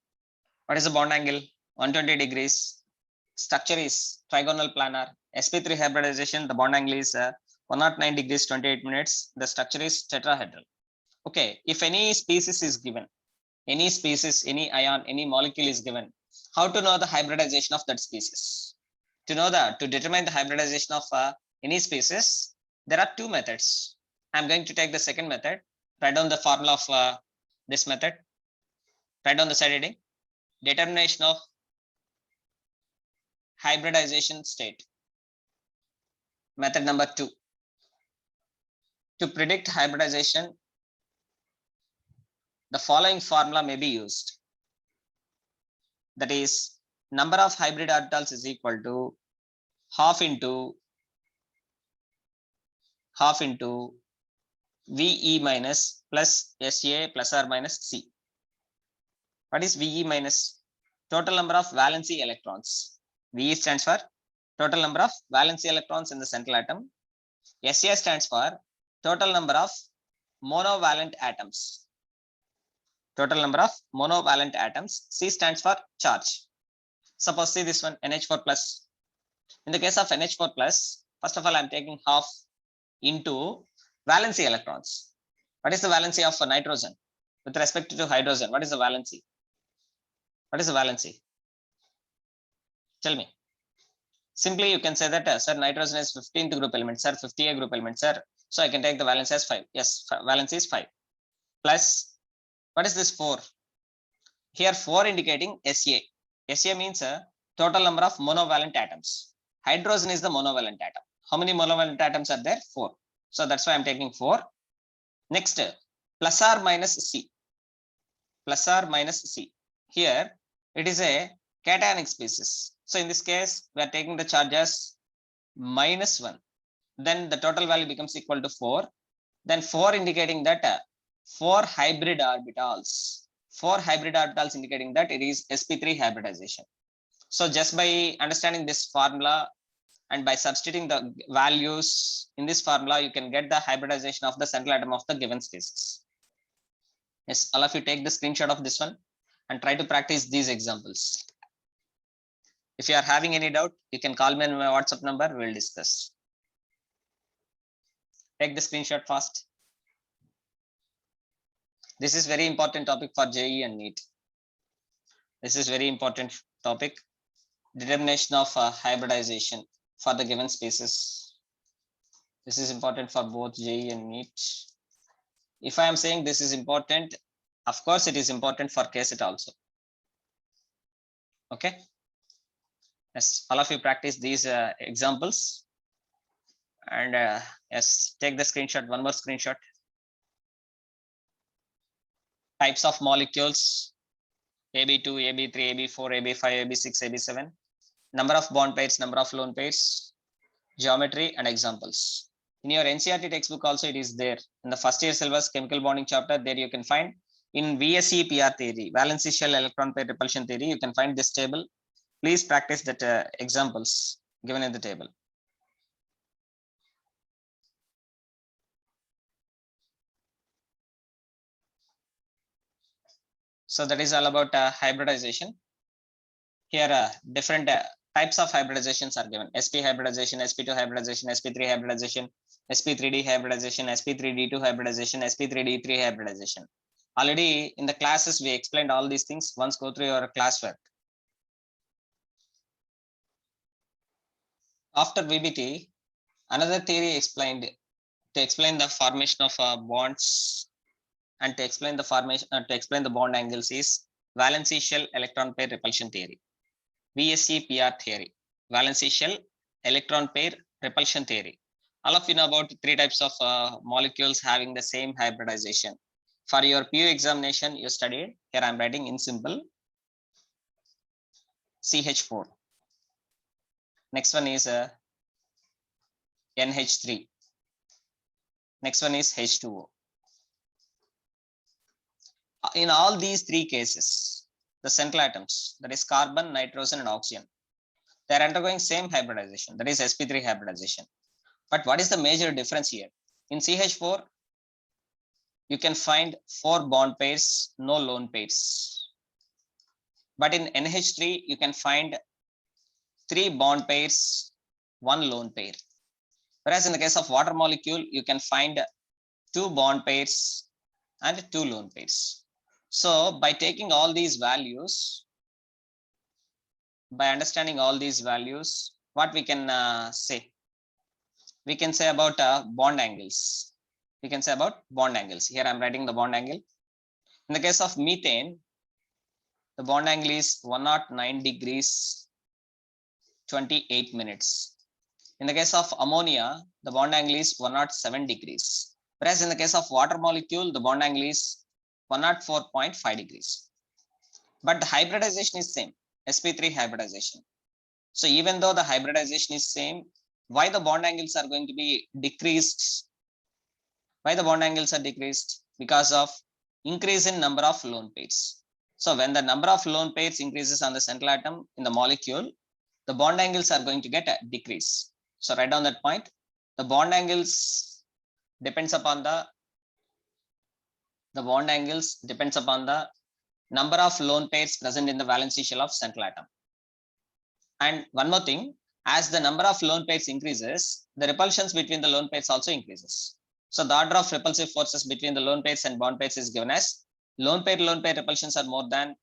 what is the bond angle? 120 degrees. Structure is trigonal planar. sp3 hybridization, the bond angle is 109 degrees 28 minutes. The structure is tetrahedral. Okay, if any species is given, any species, any ion, any molecule is given, how to know the hybridization of that species? To know that, to determine the hybridization of any species, there are 2 methods. I'm going to take the second method. Write down the formula of this method. Write down the side heading. Determination of hybridization state. Method number 2. To predict hybridization, the following formula may be used. That is, number of hybrid orbitals is equal to half into VE minus plus SA plus or minus C. What is VE minus? Total number of valency electrons. VE stands for total number of valency electrons in the central atom. SA stands for total number of monovalent atoms. Total number of monovalent atoms. C stands for charge. Suppose see this one, NH4 plus. In the case of NH4 plus, first of all, I'm taking half into valency electrons. What is the valency of nitrogen with respect to hydrogen? What is the valency? What is the valency? Tell me. Simply you can say that sir, nitrogen is 15th group element, sir, 50A group element, sir. So I can take the valence as 5. Yes, valence is 5. Plus, what is this 4? Here 4 indicating SA. SA means total number of monovalent atoms. Hydrogen is the monovalent atom. How many monovalent atoms are there? 4. So that's why I'm taking 4. Next, plus or minus C. Plus or minus C. Here it is a cationic species. So in this case, we are taking the charge as -1. Then the total value becomes equal to 4. Then 4 indicating that 4 hybrid orbitals. 4 hybrid orbitals indicating that it is sp3 hybridization. So just by understanding this formula and by substituting the values in this formula, you can get the hybridization of the central atom of the given species. Yes, all of you take the screenshot of this one and try to practice these examples. If you are having any doubt, you can call me on my WhatsApp number. We'll discuss. Take the screenshot fast. This is very important topic for JEE and NEET. This is very important topic. Determination of hybridization for the given species. This is important for both JEE and NEET. If I am saying this is important, of course it is important for KCET also. Okay. Yes, all of you practice these examples. And yes, take the screenshot, one more screenshot. Types of molecules, AB2, AB3, AB4, AB5, AB6, AB7. Number of bond pairs, number of lone pairs, geometry and examples. In your NCERT textbook also it is there. In the first year syllabus, chemical bonding chapter, there you can find in VSE PR theory, valency shell electron pair repulsion theory, you can find this table. Please practice that examples given in the table. So that is all about hybridization. Here different types of hybridizations are given. SP hybridization, SP2 hybridization, SP3 hybridization, SP3D hybridization, SP3D2 hybridization, SP3D3 hybridization. Already in the classes we explained all these things. Once go through your classwork. After VBT, another theory explained to explain the formation of bonds and to explain the formation to explain the bond angles is valency shell electron pair repulsion theory. VSE PR theory, valency shell electron pair repulsion theory. All of you know about 3 types of molecules having the same hybridization. For your PU examination, you studied. Here I am writing in simple CH4. Next one is NH3. Next one is H2O. In all these 3 cases, the central atoms, that is carbon, nitrogen, and oxygen, they are undergoing same hybridization, that is sp3 hybridization. But what is the major difference here? In CH4, you can find 4 bond pairs, no lone pairs. But in NH3, you can find 3 bond pairs, 1 lone pair. Whereas in the case of water molecule, you can find 2 bond pairs and 2 lone pairs. So by taking all these values, by understanding all these values, what we can say? We can say about bond angles. We can say about bond angles. Here I'm writing the bond angle. In the case of methane, the bond angle is 109 degrees 28 minutes. In the case of ammonia, the bond angle is 107 degrees. Whereas in the case of water molecule, the bond angle is 104.5 degrees. But the hybridization is same, sp3 hybridization. So even though the hybridization is same, why the bond angles are going to be decreased? Why the bond angles are decreased? Because of increase in number of lone pairs. So when the number of lone pairs increases on the central atom in the molecule, the bond angles are going to get a decrease. So write down that point. The bond angles depends upon the bond angles depends upon the number of lone pairs present in the valency shell of central atom. And one more thing, as the number of lone pairs increases, the repulsions between the lone pairs also increases. So the order of repulsive forces between the lone pairs and bond pairs is given as lone pair repulsions are more than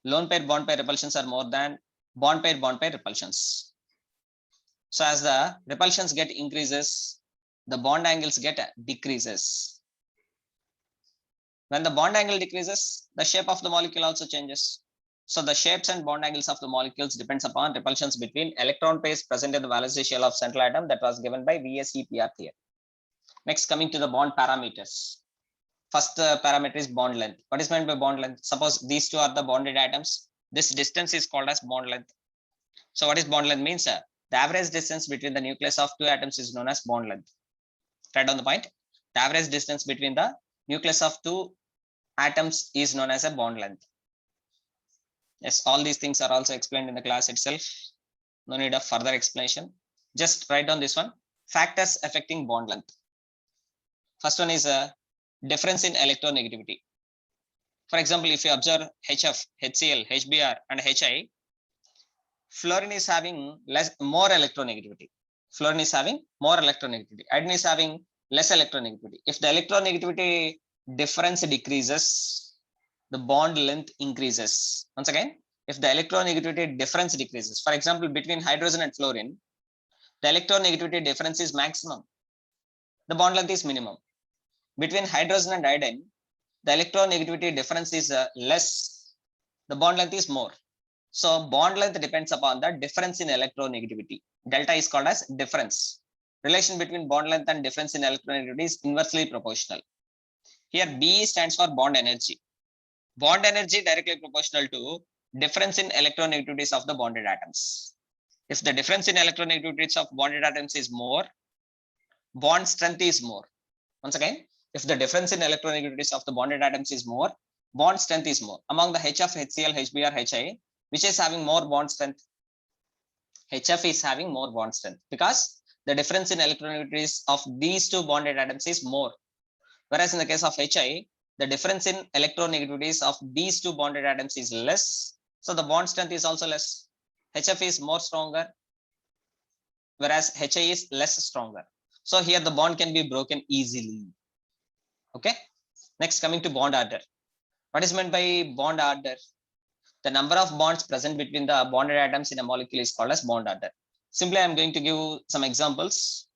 lone pair bond pair repulsions are more than bond pair repulsions. So as the repulsions get increases, the bond angles get decreases. When the bond angle decreases, the shape of the molecule also changes. So the shapes and bond angles of the molecules depends upon repulsions between electron pairs present in the valency shell of central atom that was given by VSE PR theory. Next, coming to the bond parameters. First parameter is bond length. What is meant by bond length? Suppose these 2 are the bonded atoms. This distance is called as bond length. So what is bond length means? The average distance between the nucleus of 2 atoms is known as bond length. Right on the point. The average distance between the nucleus of two atoms is known as a bond length. Yes, all these things are also explained in the class itself. No need of further explanation. Just write down this one. Factors affecting bond length. First one is a difference in electronegativity. For example, if you observe HF, HCl, HBr, and HI, fluorine is having more electronegativity. Fluorine is having more electronegativity. Iodine is having less electronegativity. If the electronegativity difference decreases, the bond length increases. Once again, if the electronegativity difference decreases, for example, between hydrogen and fluorine, the electronegativity difference is maximum. The bond length is minimum. Between hydrogen and iodine, the electronegativity difference is less. The bond length is more. So bond length depends upon the difference in electronegativity. Delta is called as difference. Relation between bond length and difference in electronegativity is inversely proportional. Here B stands for bond energy. Bond energy directly proportional to difference in electronegativities of the bonded atoms. If the difference in electronegativities of bonded atoms is more, bond strength is more. Once again, if the difference in electronegativities of the bonded atoms is more, bond strength is more. Among the HF, HCl, HBr, HI, which is having more bond strength? HF is having more bond strength because the difference in electronegativities of these two bonded atoms is more. Whereas in the case of HI, the difference in electronegativities of these two bonded atoms is less. So the bond strength is also less. HF is more stronger, whereas HI is less stronger. So here the bond can be broken easily. Okay. Next, coming to bond order. What is meant by bond order? The number of bonds present between the bonded atoms in a molecule is called as bond order. Simply, I am going to give some examples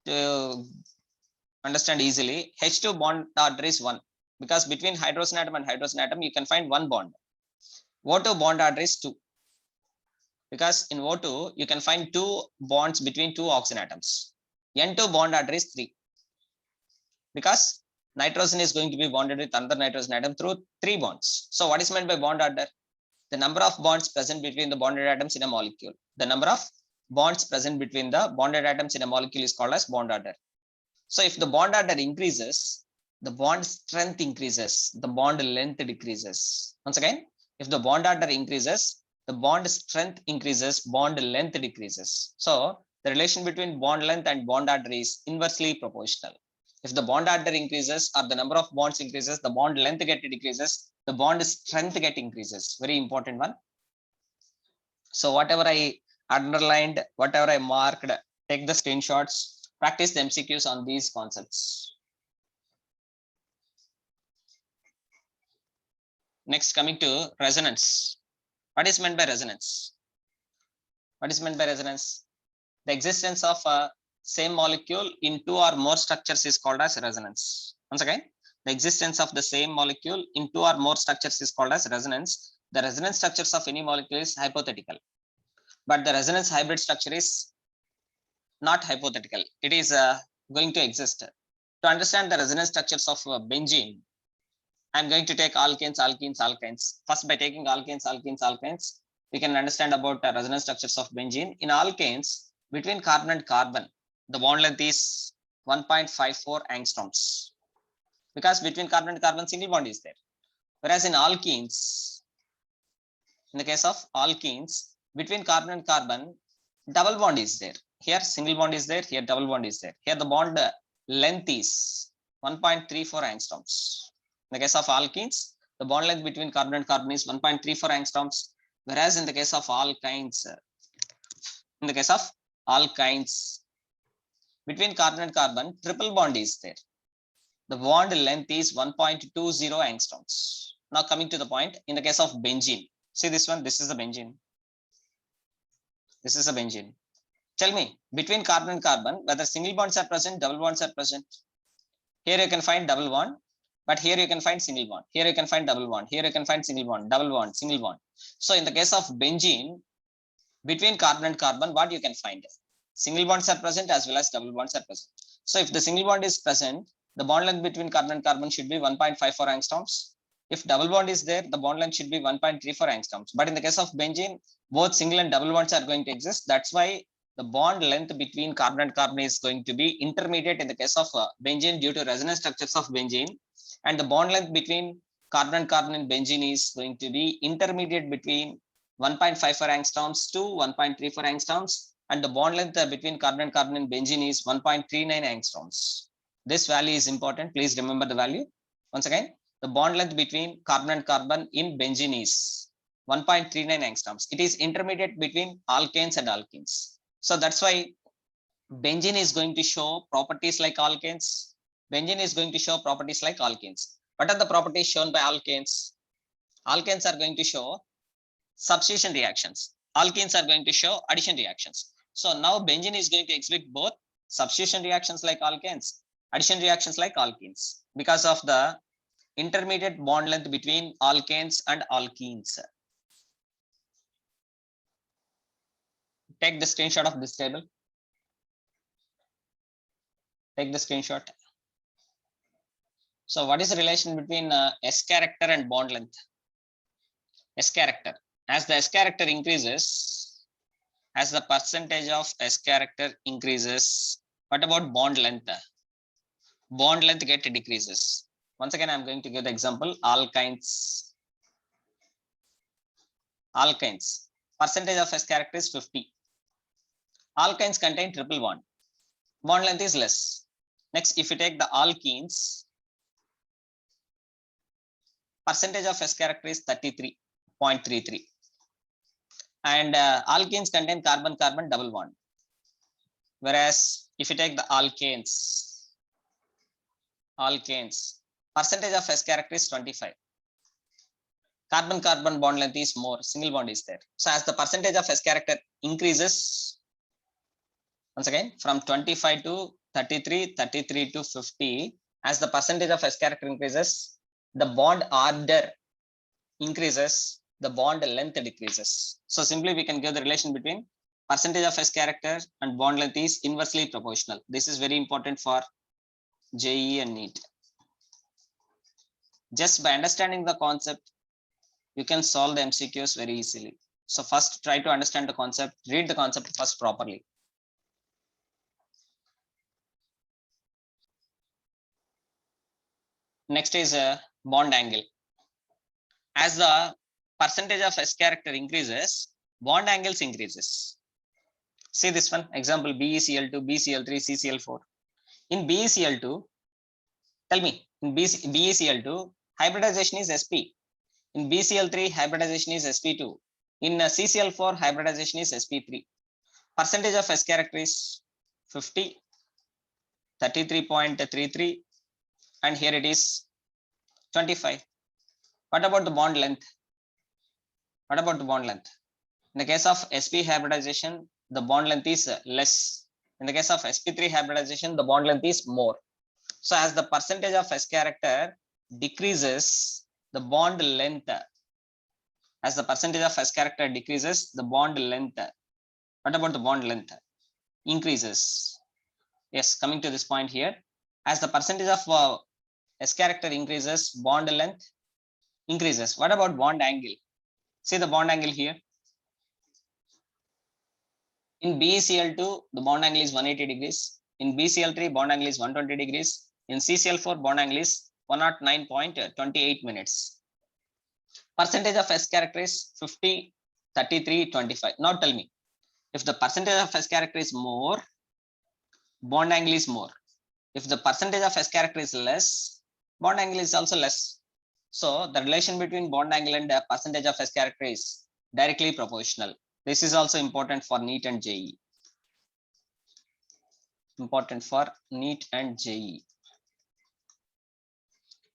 to understand easily. H2 bond order is 1 because between hydrogen atom and hydrogen atom you can find one bond. O2 bond order is 2 because in O2 you can find 2 bonds between 2 oxygen atoms. N2 bond order is 3 because nitrogen is going to be bonded with another nitrogen atom through 3 bonds. So what is meant by bond order? The number of bonds present between the bonded atoms in a molecule. The number of bonds present between the bonded atoms in a molecule is called as bond order. So if the bond order increases, the bond strength increases, the bond length decreases. Once again, if the bond order increases, the bond strength increases, bond length decreases. So the relation between bond length and bond order is inversely proportional. If the bond order increases or the number of bonds increases, the bond length decreases, the bond strength increases. Very important one. So whatever I underlined, whatever I marked, take the screenshots, practice the MCQs on these concepts. Next, coming to resonance. What is meant by resonance? What is meant by resonance? The existence of a same molecule in 2 or more structures is called as resonance. Once again, the existence of the same molecule in 2 or more structures is called as resonance. The resonance structures of any molecule is hypothetical, but the resonance hybrid structure is not hypothetical. It is going to exist. To understand the resonance structures of benzene, I'm going to take alkanes, alkenes, alkynes. First, by taking alkanes, alkenes, alkynes, we can understand about the resonance structures of benzene. In alkanes, between carbon and carbon, the bond length is 1.54 angstroms because between carbon and carbon, single bond is there. Whereas in alkenes, in the case of alkenes, between carbon and carbon, double bond is there. Here single bond is there, here double bond is there. Here the bond length is 1.34 angstroms. In the case of alkenes, the bond length between carbon and carbon is 1.34 angstroms. Whereas in the case of alkynes, between carbon and carbon, triple bond is there. The bond length is 1.20 angstroms. Now coming to the point, in the case of benzene, see this one, this is the benzene. This is a benzene. Tell me, between carbon and carbon, whether single bonds are present, double bonds are present. Here you can find double bond, but here you can find single bond. Here you can find double bond. Here you can find single bond, double bond, single bond. So in the case of benzene, between carbon and carbon, what you can find? Single bonds are present as well as double bonds are present. So if the single bond is present, the bond length between carbon and carbon should be 1.54 angstroms. If double bond is there, the bond length should be 1.34 angstroms. But in the case of benzene, both single and double bonds are going to exist. That's why the bond length between carbon and carbon is going to be intermediate in the case of benzene due to resonance structures of benzene, and the bond length between carbon and carbon in benzene is going to be intermediate between 1.54 angstroms to 1.34 angstroms, and the bond length between carbon and carbon in benzene is 1.39 angstroms. This value is important. Please remember the value. Once again, the bond length between carbon and carbon in benzene is 1.39 angstroms. It is intermediate between alkanes and alkenes. So that's why benzene is going to show properties like alkanes. Benzene is going to show properties like alkenes. What are the properties shown by alkanes? Alkanes are going to show substitution reactions. Alkenes are going to show addition reactions. So now benzene is going to exhibit both substitution reactions like alkanes, addition reactions like alkenes, because of the intermediate bond length between alkanes and alkenes. Take the screenshot of this table. Take the screenshot. So what is the relation between S character and bond length? S character. As the S character increases, as the percentage of S character increases, what about bond length? Bond length get decreases. Once again, I'm going to give the example, alkynes. Alkynes. Percentage of S character is 50. Alkynes contain triple bond. Bond length is less. Next, if you take the alkenes, percentage of S character is 33.33. And alkenes contain carbon-carbon double bond. Whereas if you take the alkanes, percentage of S character is 25. Carbon-carbon bond length is more, single bond is there. So as the percentage of S character increases, once again, from 25 to 33, 33 to 50, as the percentage of S character increases, the bond order increases, the bond length decreases. So simply we can give the relation between percentage of S character and bond length is inversely proportional. This is very important for JEE and NEET. Just by understanding the concept, you can solve the MCQs very easily. So first try to understand the concept, read the concept first properly. Next is a bond angle. As the percentage of S character increases, bond angles increases. See this one, example BeCl2, BCl3, CCl4. In BeCl2, tell me, in BeCl2, hybridization is sp. In BCl3, hybridization is sp2. In CCl4, hybridization is sp3. Percentage of S character is 50, 33.33, and here it is 25. What about the bond length? What about the bond length? In the case of sp hybridization, the bond length is less. In the case of sp3 hybridization, the bond length is more. So as the percentage of S character decreases, the bond length, as the percentage of S character decreases, the bond length, what about the bond length? Increases. Yes, coming to this point here, as the percentage of S character increases, bond length increases. What about bond angle? See the bond angle here. In BeCl2, the bond angle is 180 degrees. In BCl3, bond angle is 120 degrees. In CCl4, bond angle is 109.28 minutes. Percentage of S character is 50, 33, 25. Now tell me, if the percentage of S character is more, bond angle is more. If the percentage of S character is less, bond angle is also less. So the relation between bond angle and percentage of S character is directly proportional. This is also important for NEET and JEE. Important for NEET and JEE.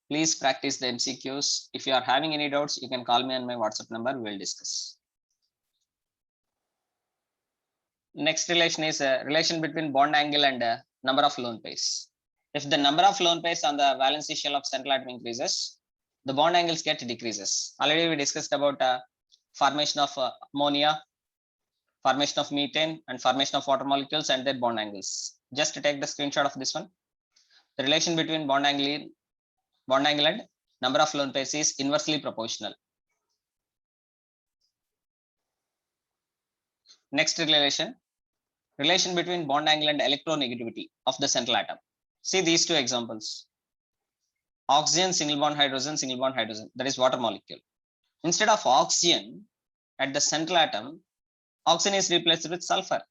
Please practice the MCQs. If you are having any doubts, you can call me on my WhatsApp number. We will discuss. Next relation is a relation between bond angle and number of lone pairs. If the number of lone pairs on the valency shell of central atom increases, the bond angles get decreases. Already we discussed about formation of ammonia, formation of methane, and formation of water molecules and their bond angles. Just to take the screenshot of this one. The relation between bond angle and number of lone pairs is inversely proportional. Next relation, relation between bond angle and electronegativity of the central atom. See these two examples. Oxygen, single bond hydrogen, single bond hydrogen, that is water molecule. Instead of oxygen at the central atom, oxygen is replaced with sulfur,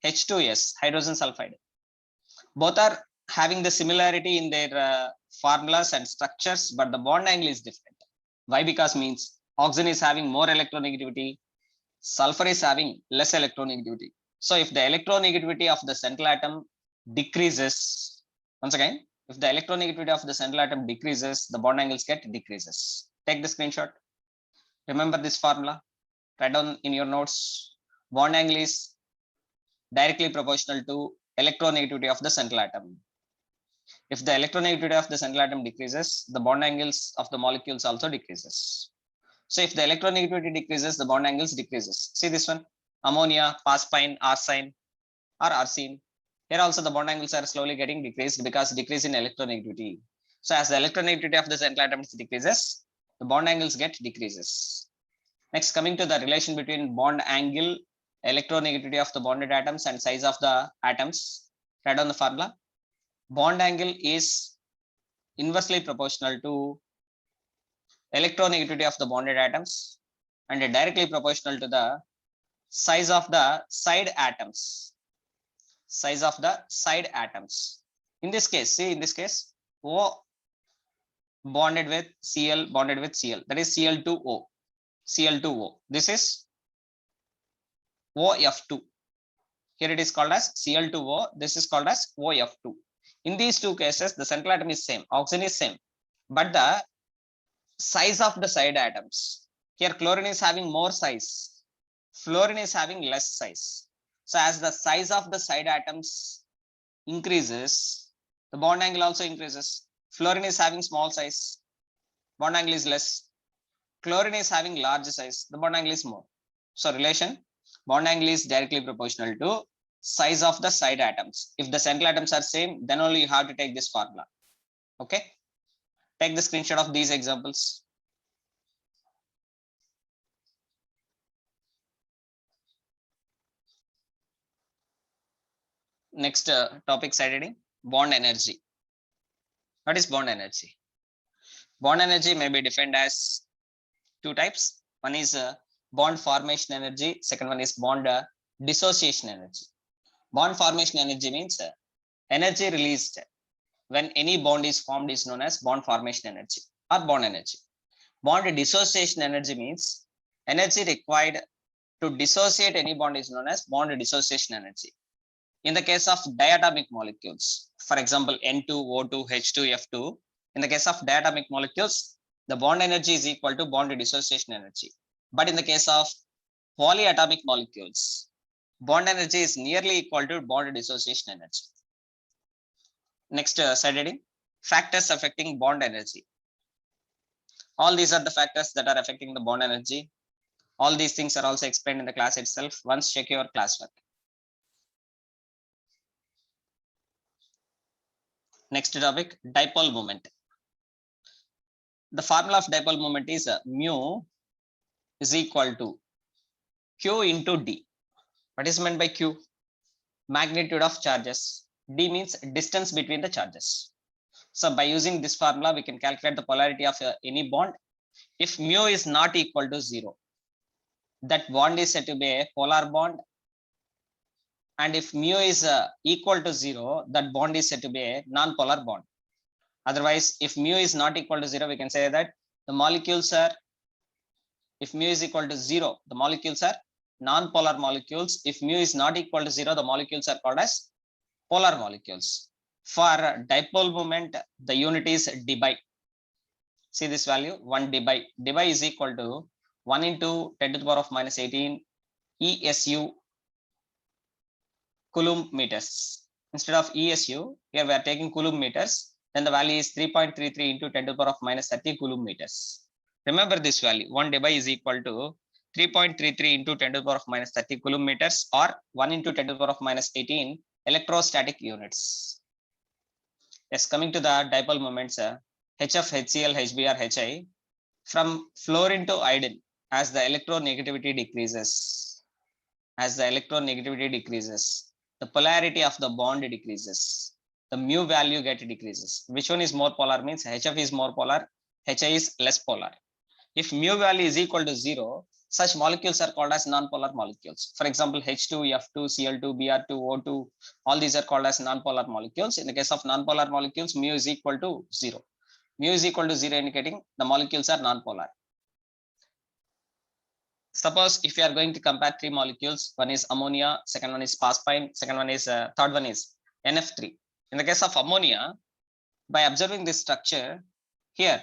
H2S, hydrogen sulfide. Both are having the similarity in their formulas and structures, but the bond angle is different. Why? Because means oxygen is having more electronegativity, sulfur is having less electronegativity. So if the electronegativity of the central atom decreases, once again, if the electronegativity of the central atom decreases, the bond angles get decreases. Take the screenshot. Remember this formula, write down in your notes. Bond angle is directly proportional to electronegativity of the central atom. If the electronegativity of the central atom decreases, the bond angles of the molecules also decreases. So if the electronegativity decreases, the bond angles decreases. See this one, ammonia, phosphine, arsine or arsine. Here also the bond angles are slowly getting decreased because decrease in electronegativity. So as the electronegativity of the central atoms decreases, the bond angles get decreases. Next, coming to the relation between bond angle, electronegativity of the bonded atoms and size of the atoms, write down the formula. Bond angle is inversely proportional to electronegativity of the bonded atoms and directly proportional to the size of the side atoms. Size of the side atoms. In this case, see in this case, O bonded with Cl bonded with Cl, that is Cl2O. Cl2O. This is OF2. Here it is called as Cl2O. This is called as OF2. In these two cases, the central atom is same, oxygen is same, but the size of the side atoms. Here chlorine is having more size, fluorine is having less size. So as the size of the side atoms increases, the bond angle also increases. Fluorine is having small size, bond angle is less. Chlorine is having large size, the bond angle is more. So relation, bond angle is directly proportional to size of the side atoms. If the central atoms are same, then only you have to take this formula. Okay, take the screenshot of these examples. Next topic side heading, bond energy. What is bond energy? Bond energy may be defined as two types. One is bond formation energy, second one is bond dissociation energy. Bond formation energy means energy released when any bond is formed is known as bond formation energy or bond energy. Bond dissociation energy means energy required to dissociate any bond is known as bond dissociation energy. In the case of diatomic molecules, for example N2, O2, H2, F2, in the case of diatomic molecules, the bond energy is equal to bond dissociation energy. But in the case of polyatomic molecules, bond energy is nearly equal to bond dissociation energy. Next side heading, factors affecting bond energy. All these are the factors that are affecting the bond energy. All these things are also explained in the class itself. Once check your classwork. Next topic, dipole moment. The formula of dipole moment is mu is equal to Q into D. What is meant by Q? Magnitude of charges. D means distance between the charges. So by using this formula, we can calculate the polarity of any bond. If mu is not equal to 0, that bond is said to be a polar bond. And if mu is equal to 0, that bond is said to be a non-polar bond. Otherwise, if mu is not equal to 0, we can say that the molecules are, if mu is equal to 0, the molecules are non-polar molecules. If mu is not equal to 0, the molecules are called as polar molecules. For dipole moment, the unit is dBi. See this value, 1 dBi. dBi is equal to 1 into 10 to the power of minus 18 ESU coulomb meters. Instead of ESU, here we are taking coulomb meters, then the value is 3.33 into 10 to the power of minus 30 coulomb meters. Remember this value, 1 dBi is equal to 3.33 into 10 to the power of minus 30 coulomb meters, or 1 into 10 to the power of minus 18 electrostatic units. Yes, coming to the dipole moments, HF, HCl, HBr, HI, from fluorine to iodine, as the electronegativity decreases, the polarity of the bond decreases. The mu value get decreases. Which one is more polar means HF is more polar, HI is less polar. If mu value is equal to 0, such molecules are called as non-polar molecules. For example, H2, F2, Cl2, Br2, O2, all these are called as non-polar molecules. In the case of non-polar molecules, mu is equal to 0. Mu is equal to 0 indicating the molecules are non-polar. Suppose if you are going to compare three molecules, one is ammonia, second one is phosphine, third one is NF3. In the case of ammonia, by observing this structure here,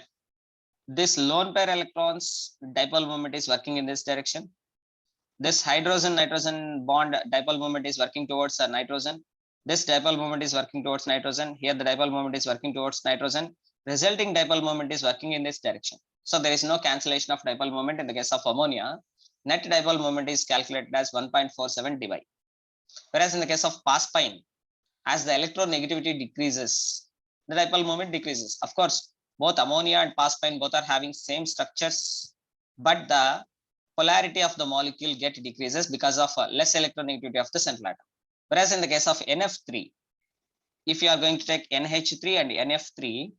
this lone pair electrons dipole moment is working in this direction. This hydrogen nitrogen bond dipole moment is working towards nitrogen. This dipole moment is working towards nitrogen. Here the dipole moment is working towards nitrogen. Resulting dipole moment is working in this direction. So there is no cancellation of dipole moment in the case of ammonia. Net dipole moment is calculated as 1.47 dV. Whereas in the case of phosphine, as the electronegativity decreases, the dipole moment decreases. Of course, both ammonia and phosphine both are having same structures, but the polarity of the molecule get decreases because of less electronegativity of the central atom. Whereas in the case of NF3, if you are going to take NH3 and NF3,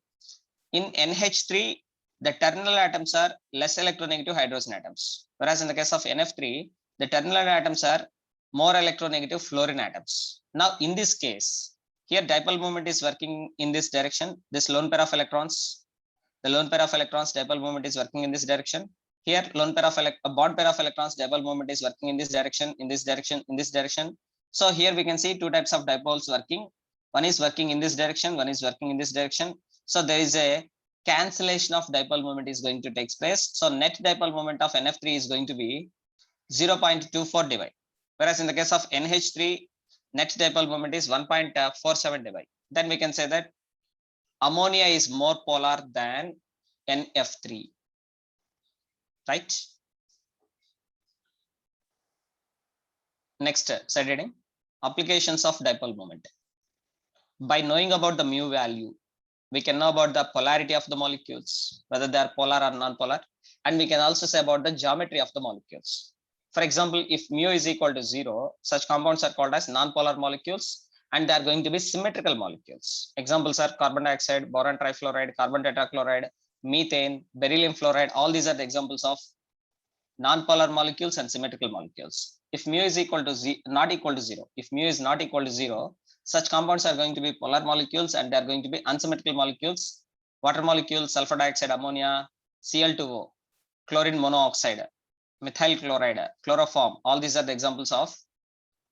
in NH3, the terminal atoms are less electronegative hydrogen atoms. Whereas in the case of NF3, the terminal atoms are more electronegative fluorine atoms. Now, in this case, here dipole moment is working in this direction. This lone pair of electrons, the lone pair of electrons dipole moment is working in this direction. Here, bond pair of electrons dipole moment is working in this direction, in this direction, in this direction. So here we can see two types of dipoles working. One is working in this direction, one is working in this direction. So there is a cancellation of dipole moment is going to take place. So net dipole moment of NF3 is going to be 0.24 dV. Whereas in the case of NH3, net dipole moment is 1.47 dV. Then we can say that ammonia is more polar than NF3, right? Next side heading, applications of dipole moment. By knowing about the mu value, we can know about the polarity of the molecules, whether they are polar or non-polar, and we can also say about the geometry of the molecules. For example, if mu is equal to 0, such compounds are called as non-polar molecules, and they are going to be symmetrical molecules. Examples are carbon dioxide, boron trifluoride, carbon tetrachloride, methane, beryllium fluoride. All these are the examples of non-polar molecules and symmetrical molecules. If mu is equal to not equal to 0, if mu is not equal to 0, such compounds are going to be polar molecules and they are going to be unsymmetrical molecules. Water molecules, sulfur dioxide, ammonia, Cl2O, chlorine monoxide, methyl chloride, chloroform. All these are the examples of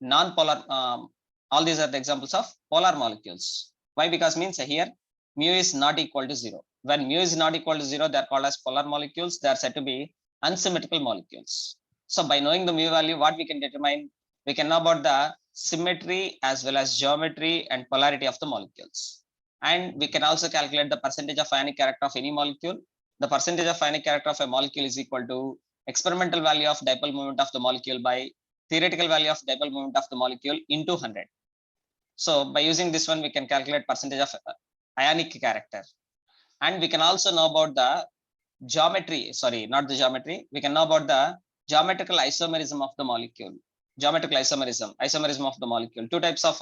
non-polar. All these are the examples of polar molecules. Why? Because means here mu is not equal to 0. When mu is not equal to 0, they are called as polar molecules. They are said to be unsymmetrical molecules. So by knowing the mu value, what we can determine, we can know about the symmetry as well as geometry and polarity of the molecules. And we can also calculate the percentage of ionic character of any molecule. The percentage of ionic character of a molecule is equal to experimental value of dipole moment of the molecule by theoretical value of dipole moment of the molecule into 100. So by using this one, we can calculate percentage of ionic character. And we can also know about the geometry, sorry, not the geometry. We can know about the geometrical isomerism of the molecule. Geometrical isomerism of the molecule. Two types of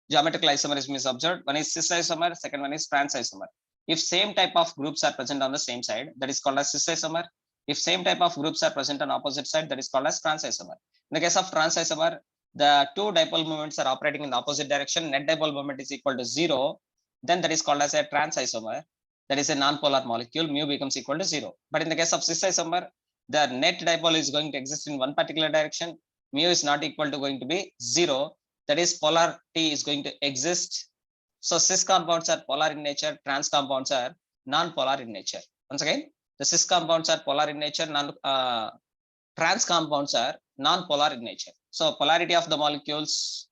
geometrical isomerism is observed. One is cis isomer, second one is trans isomer. If same type of groups are present on the same side, that is called as cis isomer. If same type of groups are present on opposite side, that is called as trans isomer. In the case of trans isomer, the two dipole moments are operating in the opposite direction. Net dipole moment is equal to 0. Then that is called as a trans isomer. That is a non-polar molecule. Mu becomes equal to 0. But in the case of cis isomer, the net dipole is going to exist in one particular direction. Mu is not equal to going to be 0. That is polarity is going to exist. So cis compounds are polar in nature. Trans compounds are non-polar in nature. Once again, the cis compounds are polar in nature. Trans compounds are non-polar in nature. So polarity of the molecules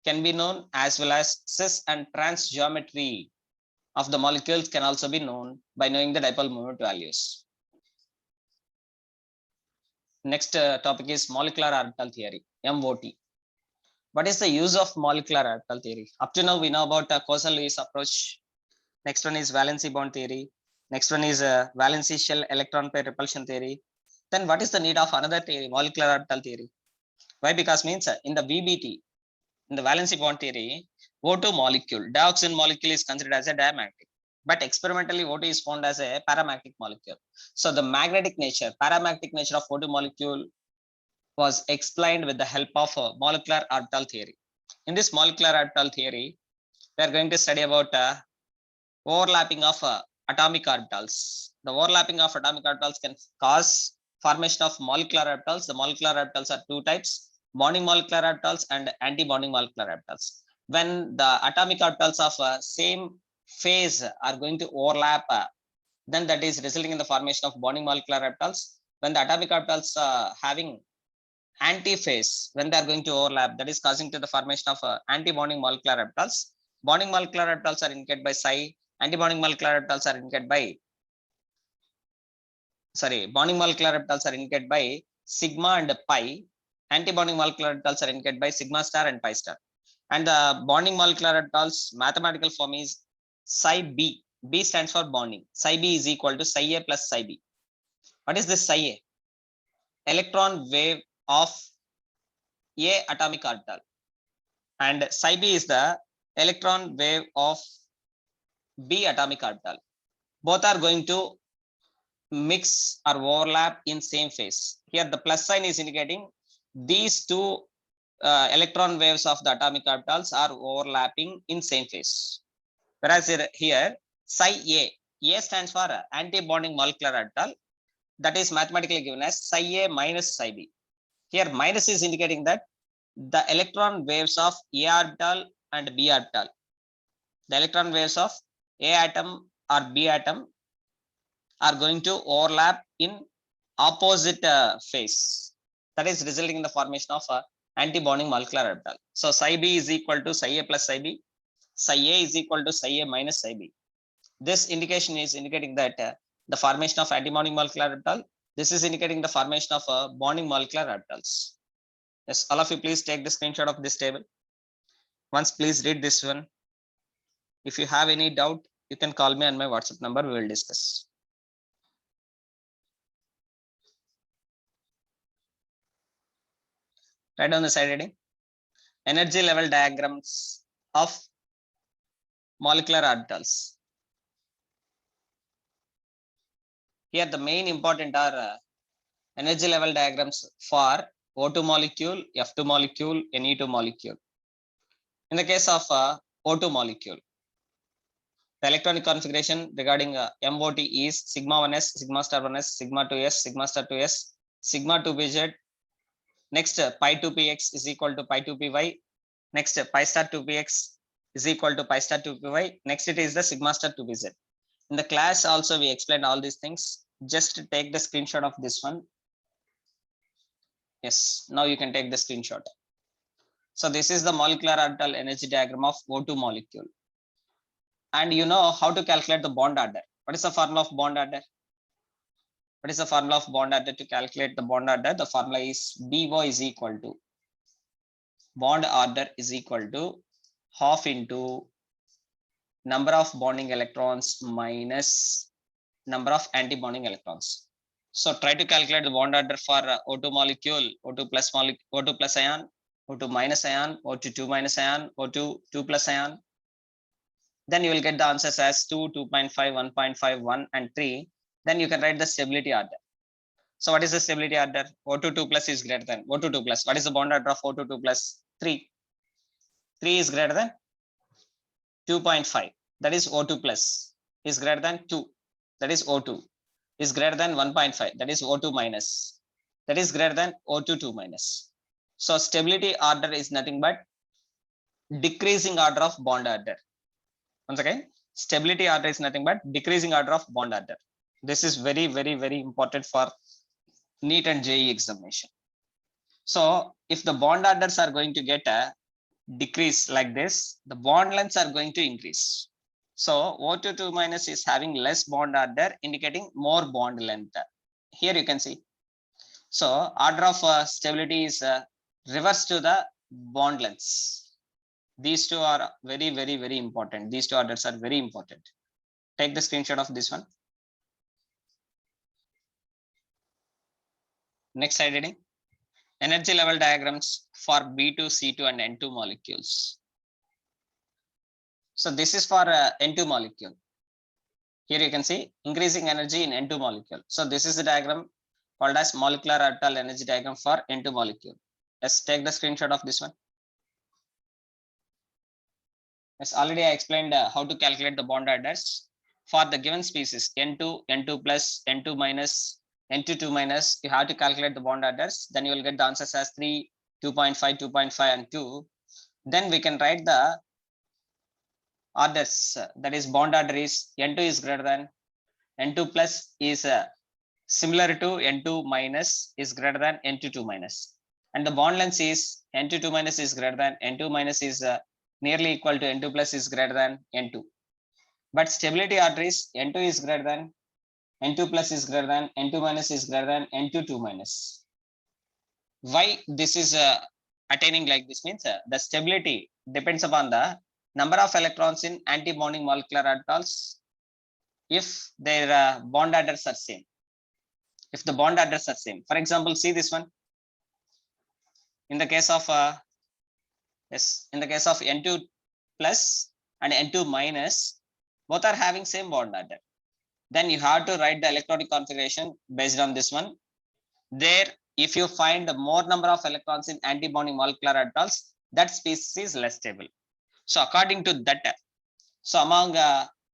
can be known as well as cis and trans geometry of the molecules can also be known by knowing the dipole moment values. Next topic is molecular orbital theory, MOT. What is the use of molecular orbital theory? Up to now, we know about Coulson-Lewis approach. Next one is valency bond theory. Next one is valency shell electron pair repulsion theory. Then what is the need of another theory, molecular orbital theory? Why? Because means in the VBT, In the valency bond theory, O2 molecule, dioxin molecule is considered as a diamagnetic, but experimentally O2 is found as a paramagnetic molecule. So the magnetic nature, paramagnetic nature of O2 molecule was explained with the help of molecular orbital theory. In this molecular orbital theory, we are going to study about overlapping of atomic orbitals. The overlapping of atomic orbitals can cause formation of molecular orbitals. The molecular orbitals are two types: bonding molecular orbitals and anti-bonding molecular orbitals. When the atomic orbitals of same phase are going to overlap, then that is resulting in the formation of bonding molecular orbitals. When the atomic orbitals having anti-phase, when they are going to overlap, that is causing to the formation of anti-bonding molecular orbitals. Bonding molecular orbitals are indicated by psi. Antibonding molecular orbitals are indicated by bonding molecular orbitals are indicated by sigma and pi. Antibonding molecular orbitals are indicated by sigma star and pi star. And the bonding molecular orbitals mathematical form is psi b. B stands for bonding. Psi b is equal to psi a plus psi b. What is this psi a? Electron wave of a atomic orbital, and psi b is the electron wave of b atomic orbital. Both are going to mix or overlap in same phase. Here the plus sign is indicating these two electron waves of the atomic orbitals are overlapping in same phase. Whereas here psi a stands for anti-bonding molecular orbital, that is mathematically given as psi a minus psi b. Here minus is indicating that the electron waves of a orbital and b orbital, the electron waves of a atom or b atom are going to overlap in opposite phase. That is resulting in the formation of anti-bonding molecular orbital. So psi b is equal to psi a plus psi b. Psi a is equal to psi a minus psi b. This indication is indicating that the formation of anti-bonding molecular orbital. This is indicating the formation of bonding molecular orbitals. Yes, all of you please take the screenshot of this table. Once please read this one. If you have any doubt, you can call me on my WhatsApp number. We will discuss. Write on the side heading: energy level diagrams of molecular orbitals. Here the main important are energy level diagrams for O2 molecule, F2 molecule, Ne2 molecule. In the case of O2 molecule, the electronic configuration regarding MOT is sigma 1s, sigma star 1s, sigma 2s, sigma star 2s, sigma 2pz. Next pi 2px is equal to pi 2py. Next pi star 2px is equal to pi star 2py. Next it is the sigma star 2pz. In the class also we explained all these things. Just take the screenshot of this one. Yes, now you can take the screenshot. So this is the molecular orbital energy diagram of O2 molecule. And you know how to calculate the bond order. What is the formula of bond order? What is the formula of bond order to calculate the bond order? The formula is BO is equal to bond order is equal to half into number of bonding electrons minus number of anti-bonding electrons. So try to calculate the bond order for O2 molecule, O2 plus ion, O2 minus ion, O2 2 minus ion, O2 2 plus ion. Then you will get the answers as 2, 2.5, 1.5, 1 and 3. Then you can write the stability order. So what is the stability order? O2 2 plus is greater than O2 2 plus. What is the bond order of O2 2 plus? 3. 3 is greater than 2.5. That is O2 plus is greater than 2. That is O2 is greater than 1.5. That is O2 minus. That is greater than O2 2 minus. So stability order is nothing but decreasing order of bond order. Once again, stability order is nothing but decreasing order of bond order. This is very, very, very important for NEET and JEE examination. So if the bond orders are going to get a decrease like this, the bond lengths are going to increase. So O2 2 minus is having less bond order, indicating more bond length. Here you can see. So order of stability is reverse to the bond lengths. These two are very, very, very important. These two orders are very important. Take the screenshot of this one. Next slide heading: energy level diagrams for B2, C2 and N2 molecules. So this is for N2 molecule. Here you can see increasing energy in N2 molecule. So this is the diagram called as molecular orbital energy diagram for N2 molecule. Let's take the screenshot of this one. Yes, already I explained how to calculate the bond orders for the given species N2, N2 plus, N2 minus, N2 2 minus. You have to calculate the bond orders. Then you will get the answers as 3, 2.5, 2.5 and 2. Then we can write the orders, that is bond order is N2 is greater than N2 plus is similar to N2 minus is greater than N2 2 minus, and the bond length is N2 2 minus is greater than N2 minus is nearly equal to N2 plus is greater than N2, but stability order is N2 is greater than N2 plus is greater than N2 minus is greater than N2 2 minus. Why this is attaining like this means the stability depends upon the number of electrons in anti-bonding molecular orbitals if their bond orders are same. If the bond orders are same, for example, see this one. In the case of in the case of N2 plus and N2 minus, both are having same bond order. Then you have to write the electronic configuration based on this one. There, if you find more number of electrons in anti-bonding molecular orbitals, that species is less stable. So according to that, so among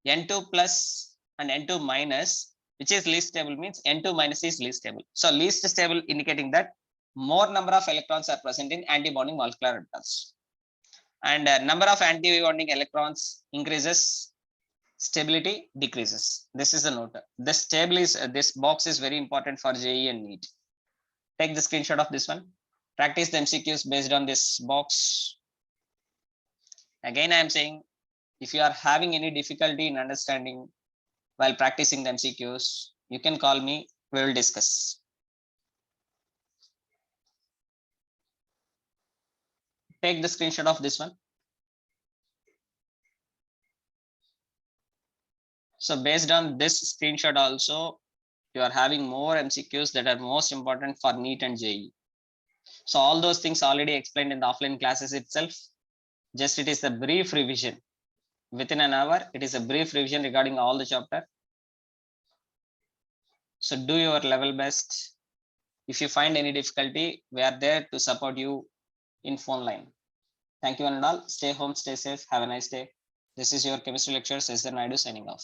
N2 plus and N2 minus, which is least stable means N2 minus is least stable. So least stable indicating that more number of electrons are present in anti-bonding molecular orbitals, and number of anti-bonding electrons increases, stability decreases. This is a note. This table is this box is very important for JEE and NEET. Take the screenshot of this one. Practice the MCQs based on this box. Again, I am saying, if you are having any difficulty in understanding while practicing the MCQs, you can call me, we will discuss. Take the screenshot of this one. So based on this screenshot also, you are having more MCQs that are most important for NEET and JEE. So all those things already explained in the offline classes itself. Just it is a brief revision. Within an hour, it is a brief revision regarding all the chapter. So do your level best. If you find any difficulty, we are there to support you in phone line. Thank you and all. Stay home, stay safe. Have a nice day. This is your chemistry lecturer, Cesar Naidu, signing off.